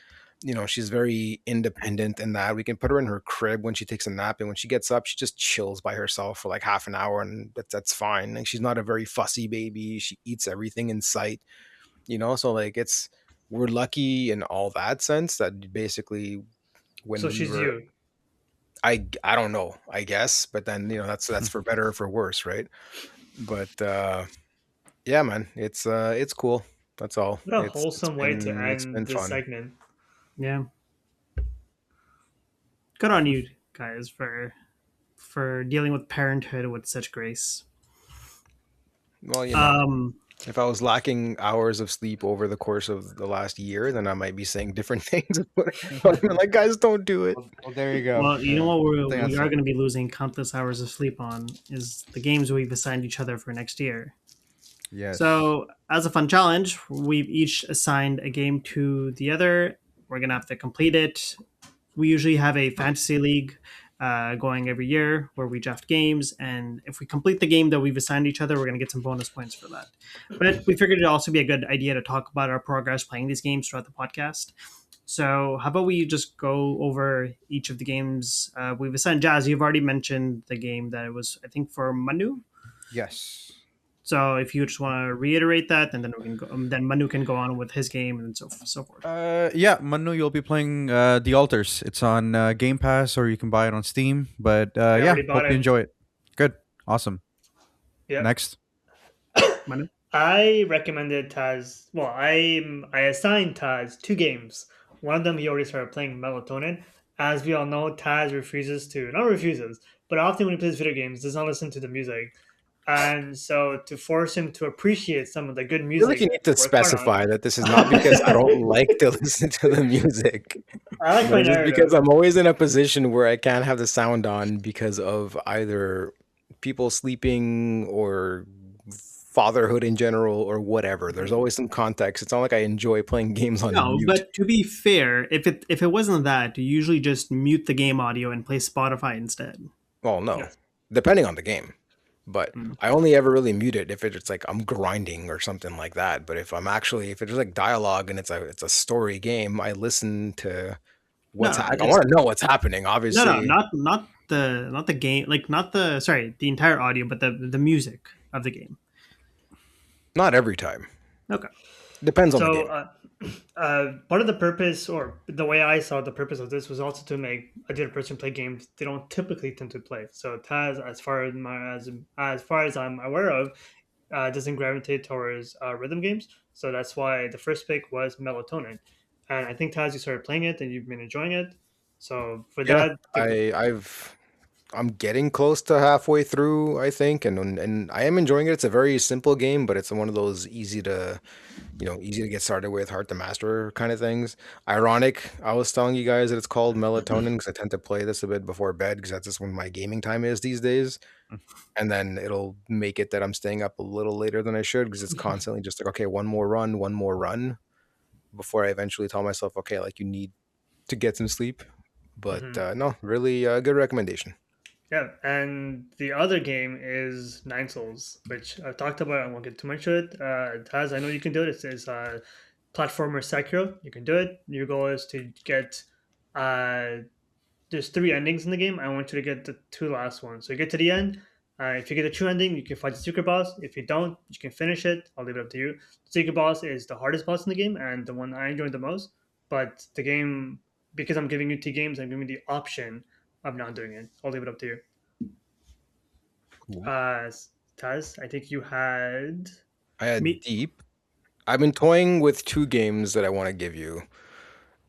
She's very independent in that we can put her in her crib when she takes a nap, and when she gets up, she just chills by herself for like half an hour, and that's fine. Like she's not a very fussy baby. She eats everything in sight, so like we're lucky in all that sense that basically when So we she's were you. I don't know, I guess, but then that's for better or for worse, right? But yeah, man, it's cool. That's all. What a It's wholesome way to been end this fun. segment. Yeah, good on you guys for dealing with parenthood with such grace. Well, Um, if I was lacking hours of sleep over the course of the last year, then I might be saying different things. But I'm like, guys, don't do it. Well, there you go. well, you know Yeah. what I think we that's are it. going to be losing countless hours of sleep on is the games we've assigned each other for next year. Yes. So, as a fun challenge, we've each assigned a game to the other. We're going to have to complete it. We usually have a fantasy league going every year where we draft games. And if we complete the game that we've assigned each other, we're going to get some bonus points for that. But we figured it'd also be a good idea to talk about our progress playing these games throughout the podcast. So, how about we just go over each of the games we've assigned? Jazz, you've already mentioned the game that it was, I think, for Manu. Yes. So if you just want to reiterate that, and then we can go, then Manu can go on with his game and so forth. Yeah, Manu, you'll be playing The Altars. It's on Game Pass, or you can buy it on Steam. But I yeah, already bought hope you it. enjoy it. Good. Awesome. Yeah. Next. Manu? I recommended Taz. Well, I assigned Taz two games. One of them he already started playing, Melatonin. As we all know, Taz refuses to not refuses, but often when he plays video games, does not listen to the music. And so to force him to appreciate some of the good I feel like music you that need to we worked hard on. specify that this is not because I don't like to listen to the music, I like but my it's just because narrative. I'm always in a position where I can't have the sound on because of either people sleeping or fatherhood in general or whatever. There's always some context. It's not like I enjoy playing games on No, mute. but to be fair, if it wasn't that, you usually just mute the game audio and play Spotify instead. Well, no, Yes. depending on the game. But Mm. I only ever really mute it if it's like I'm grinding or something like that. But if it's like dialogue and it's a story game, I listen to No, I it's want to know what's happening. no, Obviously, not the game, like not the sorry, the entire audio, but the music of the game. not every time. Okay. Depends on the So, game. part of the purpose, or the way I saw the purpose of this, was also to make a different person play games they don't typically tend to play. So Taz, as far as I'm aware of, doesn't gravitate towards rhythm games. So that's why the first pick was Melatonin, and I think Taz, you started playing it and you've been enjoying it. So for Yeah, that, I'm getting close to halfway through, I think, and I am enjoying it. It's a very simple game, but it's one of those easy to get started with, hard to master kind of things. Ironic, I was telling you guys that it's called melatonin because I tend to play this a bit before bed because that's just when my gaming time is these days. And then it'll make it that I'm staying up a little later than I should because it's constantly just like, okay, one more run before I eventually tell myself, okay, like you need to get some sleep. But Mhm. no, really good recommendation. Yeah, and the other game is Nine Souls, which I've talked about. I won't get too much of it. Taz, I know you can do it. It's platformer Sekiro. You can do it. Your goal is to get. Uh, there's three endings in the game. I want you to get the two last ones. So you get to the end. If you get the true ending, you can fight the secret boss. If you don't, you can finish it. I'll leave it up to you. The secret boss is the hardest boss in the game and the one I enjoyed the most. But the game, because I'm giving you two games, I'm giving you the option of not doing it. I'll leave it up to you. Cool. Uh, Taz, I think you had. I had Me Deep. I've been toying with two games that I want to give you.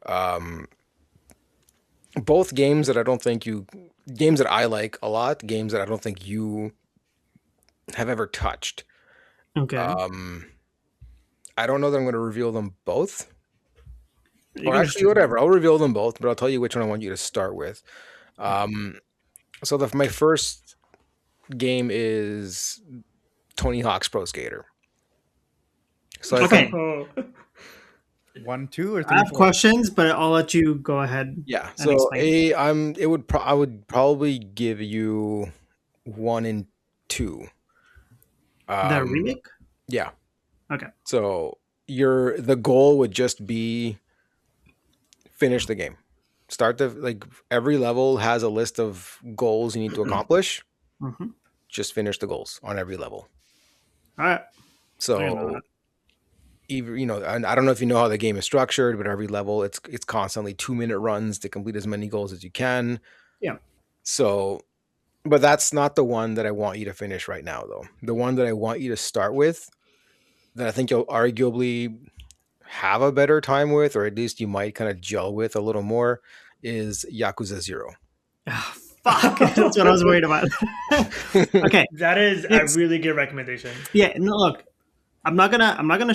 Um, both games that I don't think you games that I like a lot, games that I don't think you have ever touched. okay. Um, I don't know that I'm going to reveal them both. You Or can just actually, choose one. whatever. I'll reveal them both, but I'll tell you which one I want you to start with. Um, so my first game is Tony Hawk's Pro Skater. So I think, Okay. Oh, 1, 2, or I 3, have 4? questions, but I'll let you go ahead yeah. and So explain. I would probably give you 1 and 2. The Um, remake? yeah. Okay. So the goal would just be finish the game. Start every level has a list of goals you need to accomplish. Mm-hmm. Just finish the goals on every level. All right. I can know So that. even and I don't know if you know how the game is structured, but every level it's constantly 2-minute runs to complete as many goals as you can. Yeah. So, but that's not the one that I want you to finish right now, though. The one that I want you to start with, that I think you'll arguably have a better time with, or at least you might kind of gel with a little more, is Yakuza 0. Ah, fuck. That's what I was worried about. Okay. that is a It's really good recommendation. yeah. No, look, I'm not gonna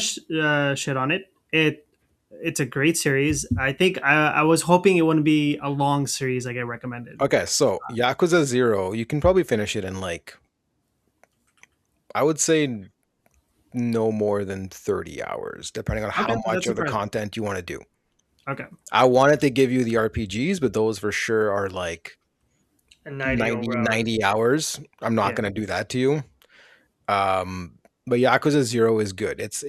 shit on it. It's a great series. I think I was hoping it wouldn't be a long series like I recommended. Okay, so Yakuza 0, you can probably finish it in I would say no more than 30 hours, depending on how Okay, much that's of the surprising. content you want to do. Okay. I wanted to give you the RPGs, but those for sure are like And 90 90 over hours. 90 hours. I'm not Yeah. going to do that to you. But Yakuza 0 is good. It's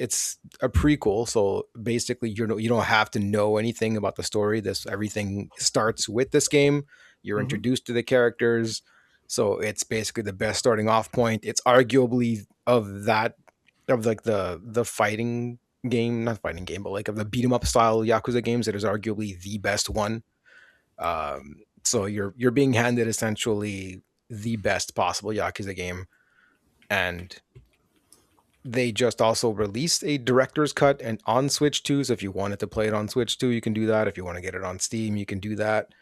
a prequel, so basically you don't have to know anything about the story. Everything starts with this game. You're Hmm. introduced to the characters. So it's basically the best starting off point. It's arguably of like the fighting game, not fighting game, but like of the beat 'em up style Yakuza games, it is arguably the best one. So you're being handed essentially the best possible Yakuza game. and they just also released a director's cut and on Switch too. So if you wanted to play it on Switch too, you can do that. If you want to get it on Steam, you can do that.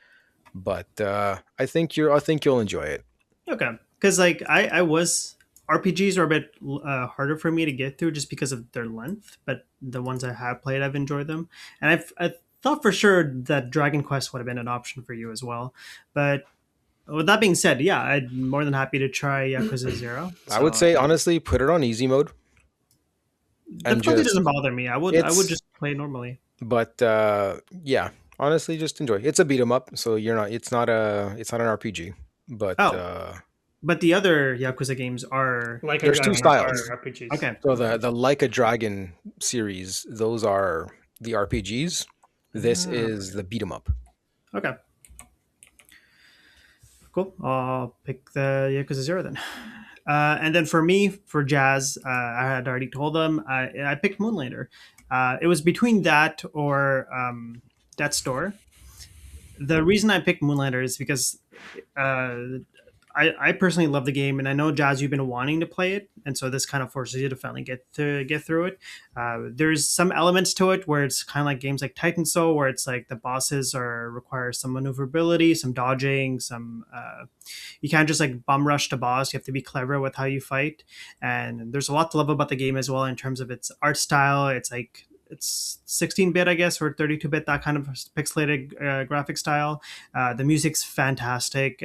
But I think you'll enjoy it. Okay, because like I was RPGs are a bit harder for me to get through just because of their length. But the ones I have played, I've enjoyed them, and I thought for sure that Dragon Quest would have been an option for you as well. But with that being said, yeah, I'm more than happy to try Yakuza Zero. I would So say honestly, put it on easy mode and difficulty doesn't just bother me. I would it's just play normally. but yeah, honestly just enjoy. It's a beat 'em up, so you're not it's not an RPG. But Oh, but the other Yakuza games are Like a there's two Dragon styles. are RPGs. okay. So Okay. the Like a Dragon series, those are the RPGs. This Ah, is the beat 'em up. okay. Cool. I'll pick the Yakuza Zero then. And then for me, for Jazz, I had already told them I picked Moonlighter. It was between that or Death's Door. The reason I picked Moonlighter is because uh, I personally love the game, and I know Jazz, you've been wanting to play it, and so this kind of forces you to finally get through it. There's some elements to it where it's kind of like games like Titan Soul, where it's like the bosses are require some maneuverability, some dodging, some you can't just like bum rush the boss. You have to be clever with how you fight, and there's a lot to love about the game as well in terms of its art style. It's like it's 16-bit, I guess, or 32-bit, that kind of pixelated graphic style. The music's fantastic,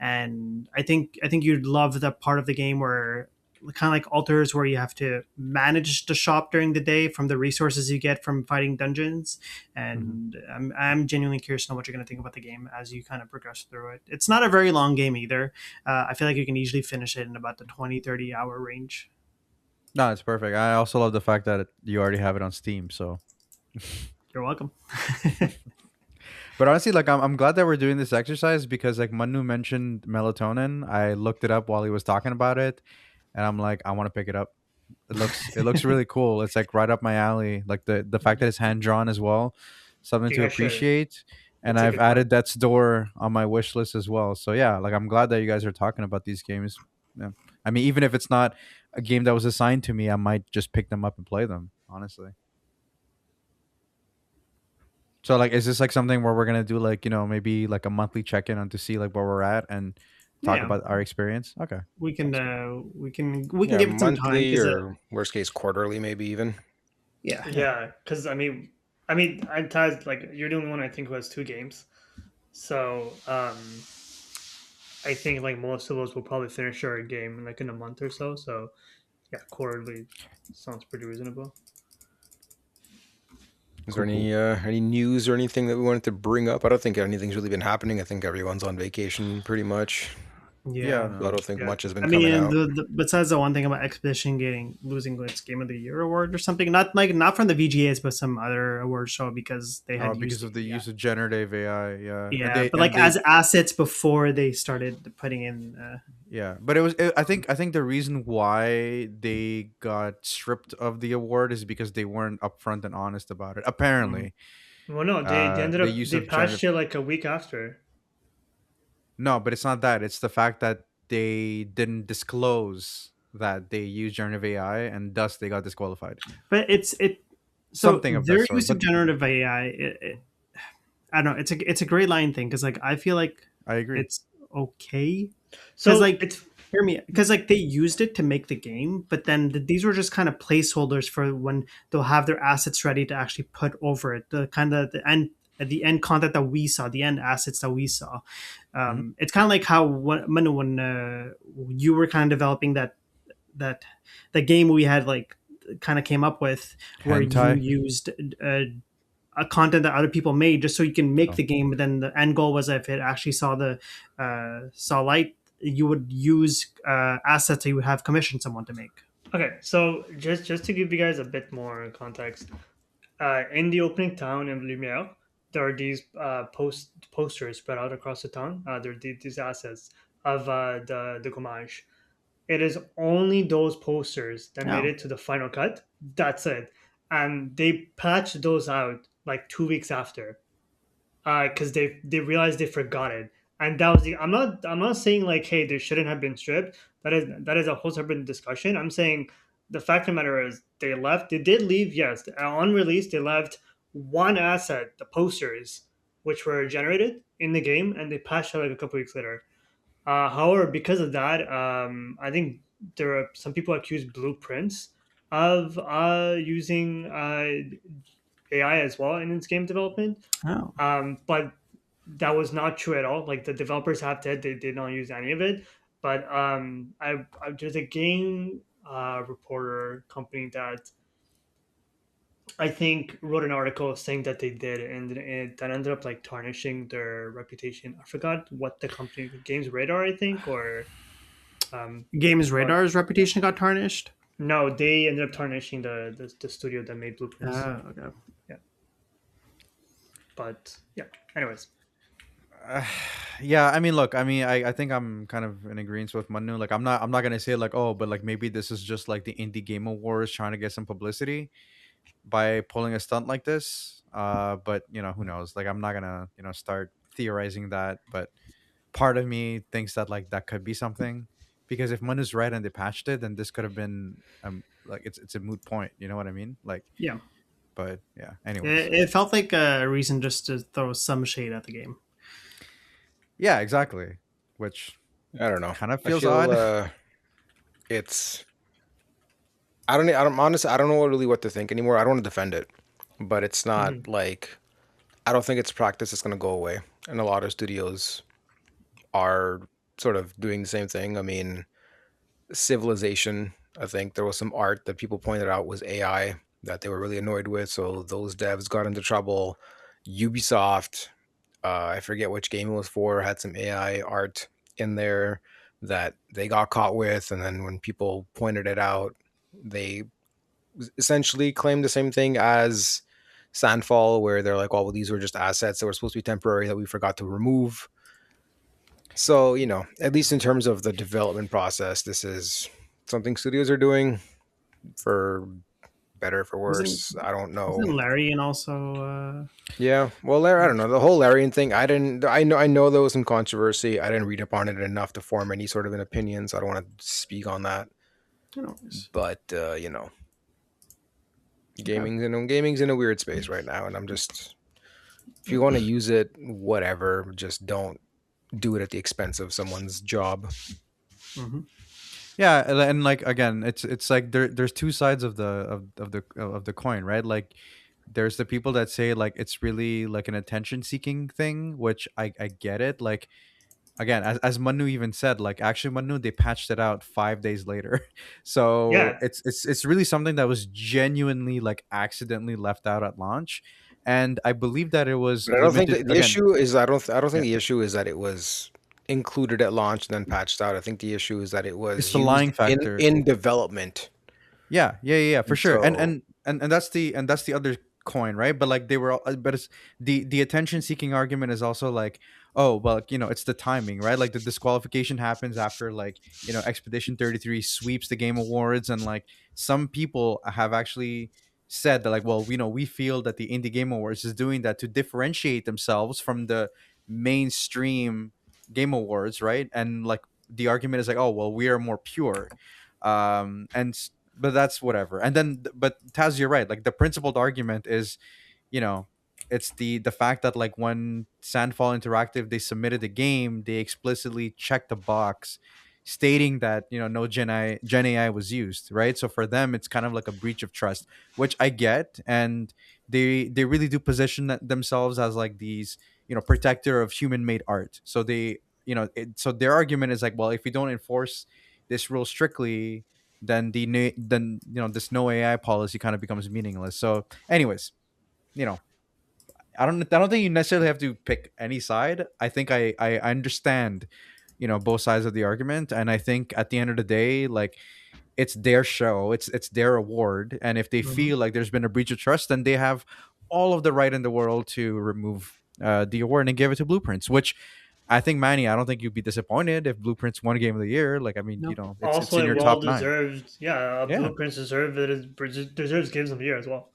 and I think you'd love the part of the game where kind of like altars where you have to manage the shop during the day from the resources you get from fighting dungeons. Mhm. And I'm genuinely curious to know what you're going to think about the game as you kind of progress through it. It's not a very long game either. I feel like you can easily finish it in about the 20-30 hour range. No, it's perfect. I also love the fact that you already have it on Steam. So, You're welcome. but honestly, like I'm glad that we're doing this exercise because like Manu mentioned melatonin. I looked it up while he was talking about it, and I'm like, I want to pick it up. It looks really cool. It's like right up my alley. Like the fact that it's hand drawn as well, something You to guys should. appreciate. And It's a I've good one. added Death's Door on my wish list as well. So yeah, like I'm glad that you guys are talking about these games. Yeah. I mean, even if it's not a game that was assigned to me, I might just pick them up and play them. Honestly. So like, is this like something where we're gonna do like maybe like a monthly check in on to see like where we're at and talk Yeah, about our experience? Okay, we can sounds good. we can Yeah, give it some time monthly because or worst case quarterly maybe even. yeah. Yeah, because I mean, I'm Taz. Like you're the only one I think who has two games. So I think like most of us will probably finish our game like in a month or so. So yeah, quarterly sounds pretty reasonable. Is there Cool, cool. any news or anything that we wanted to bring up? I don't think anything's really been happening. I think everyone's on vacation pretty much. Yeah, Yeah. So I no. don't think Yeah, much has been I coming mean, out. besides the one thing about Expedition getting losing its Game of the Year award or something, not from the VGAs, but some other award show because they Oh, had because used of the yeah, use of generative AI, yeah, and yeah, they but and like they as assets before they started putting in. yeah, but I think the reason why they got stripped of the award is because they weren't upfront and honest about it. Mm. Apparently, well, no, they ended the up use they of patched generative. it like a week after. No, but it's not that. It's the fact that they didn't disclose that they used generative AI, and thus they got disqualified. But it so Something of that their sort. use of But generative AI, I don't know, it's a great line thing because like I feel like I agree. it's okay because So like it's hear me because like they used it to make the game, but then these were just kind of placeholders for when they'll have their assets ready to actually put over it, the kind of the end content that we saw, the end assets that we saw. Hmm. It's kind of like how when you were kind of developing that the game we had like kind of came up with where you Hentai. used a content that other people made just so you can make Oh. the game. But then the end goal was if it actually saw light, you would use assets that you would have commissioned someone to make. okay. So just to give you guys a bit more context, in the opening town in Lumiere, there are these posters spread out across the town. There are these assets of the Gommage. It is only those posters that made Oh, it to the final cut. That's it. And they patched those out like 2 weeks after because they realized they forgot it. And that was the. I'm not saying like, hey, they shouldn't have been stripped. That is a whole separate discussion. I'm saying the fact of the matter is they left. They did leave. Yes, on release they left one asset, the posters, which were generated in the game, and they patched it like a couple weeks later. However, because of that, I think there are some people accuse Blueprints of using AI as well in its game development. Oh, But that was not true at all. Like the developers have said they did not use any of it. But there's a game reporter company that I think wrote an article saying that they did, and that ended up like tarnishing their reputation. I forgot what the company, Games Radar, I think, Games or Radar's reputation got tarnished. no, they ended up tarnishing the studio that made Blueprints. Okay. Yeah, but yeah. Anyways, Yeah, I mean, look, I mean, I think I'm kind of in agreement with Manu. Like, I'm not gonna say like, oh, but like maybe this is just like the indie game awards trying to get some publicity by pulling a stunt like this. But who knows? Like, I'm not gonna start theorizing that. But part of me thinks that like that could be something, because if Manu's right and they patched it, then this could have been like it's a moot point. You know what I mean? Like, Yeah, but yeah. Anyways, it felt like a reason just to throw some shade at the game. yeah, exactly. Which I don't know. kind of I feels feel odd. it's I don't honestly I don't know really what to think anymore. I don't want to defend it, but it's not mhm. like I don't think it's practice that's going to go away. And a lot of studios are sort of doing the same thing. I mean, Civilization, I think there was some art that people pointed out was AI that they were really annoyed with, so those devs got into trouble. Ubisoft, I forget which game it was for, had some AI art in there that they got caught with, and then when people pointed it out, they essentially claimed the same thing as Sandfall, where they're like, "Oh, well, these were just assets that were supposed to be temporary that we forgot to remove." So, at least in terms of the development process, this is something studios are doing for better, for Wasn't worse. I don't know. wasn't Larry and also Yeah, well, I don't know the whole Larian thing. I didn't. I know there was some controversy. I didn't read up on it enough to form any sort of an opinion, so I don't want to speak on that. you know, But okay. gaming's in a weird space right now, and I'm just if you want to use it, whatever. Just don't do it at the expense of someone's job. Hmm. Yeah, and like again, it's like there's two sides of the coin, right? Like there's the people that say like it's really like an attention seeking thing, which I get it. Like again, as Manu even said, like actually Manu they patched it out 5 days later, so Yeah, it's really something that was genuinely like accidentally left out at launch, and I believe that it was But I don't think limited that the again. issue is I don't think Yeah, the issue is that it was included at launch and then patched out. I think the issue is that it it's was the used lying in factor. in development. Yeah, for And sure. And so and and and that's the other coin, right? But like they were, but it's the attention seeking argument is also like, oh well, it's the timing, right? Like the disqualification happens after like Expedition 33 sweeps the Game Awards, and like some people have actually said that like, well, we feel that the Indie Game Awards is doing that to differentiate themselves from the mainstream Game Awards, right? And like the argument is like, oh well, we are more pure, but that's whatever. And then, but Taz, you're right. Like the principled argument is, you know, it's the fact that like when Sandfall Interactive they submitted the game, they explicitly checked the box stating that no Gen AI was used, right? So for them, it's kind of like a breach of trust, which I get, and they really do position themselves as like these protector of human made art. So so their argument is like, well, if we don't enforce this rule strictly, then then this no AI policy kind of becomes meaningless. So, anyways, you know, I don't think you necessarily have to pick any side. I think I understand both sides of the argument, and I think at the end of the day, like it's their show, it's their award, and if they Hmm. feel like there's been a breach of trust, then they have all of the right in the world to remove the award and give it to Blueprints, which I think, Manny, I don't think you'd be disappointed if Blueprints won Game of the Year. Like, I mean, No. it's also in a your well top nine. deserved. Yeah, Yeah, Blueprints deserves Games of the Year as well.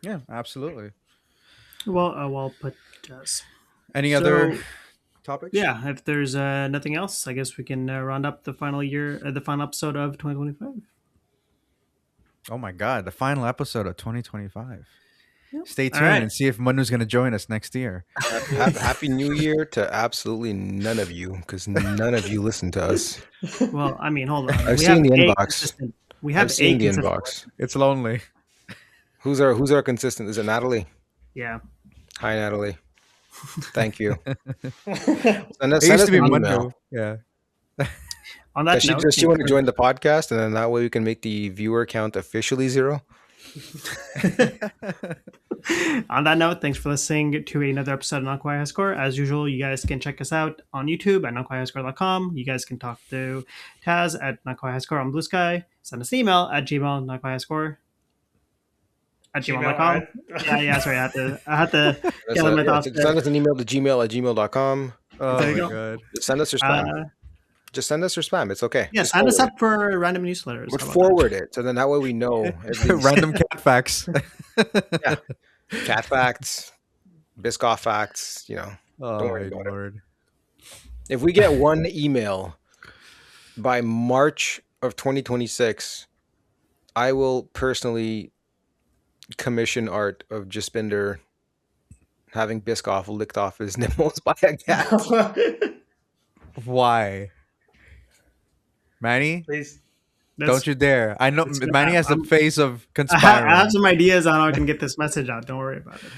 yeah, absolutely. Well put, Jess. Any other So topics? Yeah, if there's nothing else, I guess we can round up the final episode of 2025. Oh my god, the final episode of 2025. Yep. Stay All tuned right. and see if Manu's going to join us next year. Happy New Year to absolutely none of you, because none of you listen to us. Well, I mean, hold on. I've We seen have the a inbox. consistent- We have I've seen the consistent- inbox. It's lonely. Who's our consistent? Is it Natalie? Yeah. Hi, Natalie. Thank you. It Send used us to be an Manu. email. Yeah. On that note, Does she want to join the podcast, and then that way we can make the viewer count officially 0? On that note, thanks for listening to another episode of Not Quite High Score. As usual, you guys can check us out on YouTube at notquitehighscore.com. You guys can talk to Taz at Not Quite High Score on Blue Sky. Send us an email at gmail, notquitehighscore at gmail.com. Yeah, sorry. I had to gather my thoughts. Send us an email to gmail@gmail.com. Oh There my you go. god. Just send us your spam. Just send us your spam. It's okay. Yeah, Just sign us forward up for random newsletters. But How about forward it, so then that way we know. At least. Random cat facts. Yeah. Cat facts, Biscoff facts. Oh Don't worry my about it. lord. If we get one email by March of 2026, I will personally commission art of Jaspinder having Biscoff licked off his nipples by a cat. Why? Manny? Please. Don't you dare. I know It's gonna Manny has the happen. face of I conspiring. have some ideas on how I can get this message out. Don't worry about it.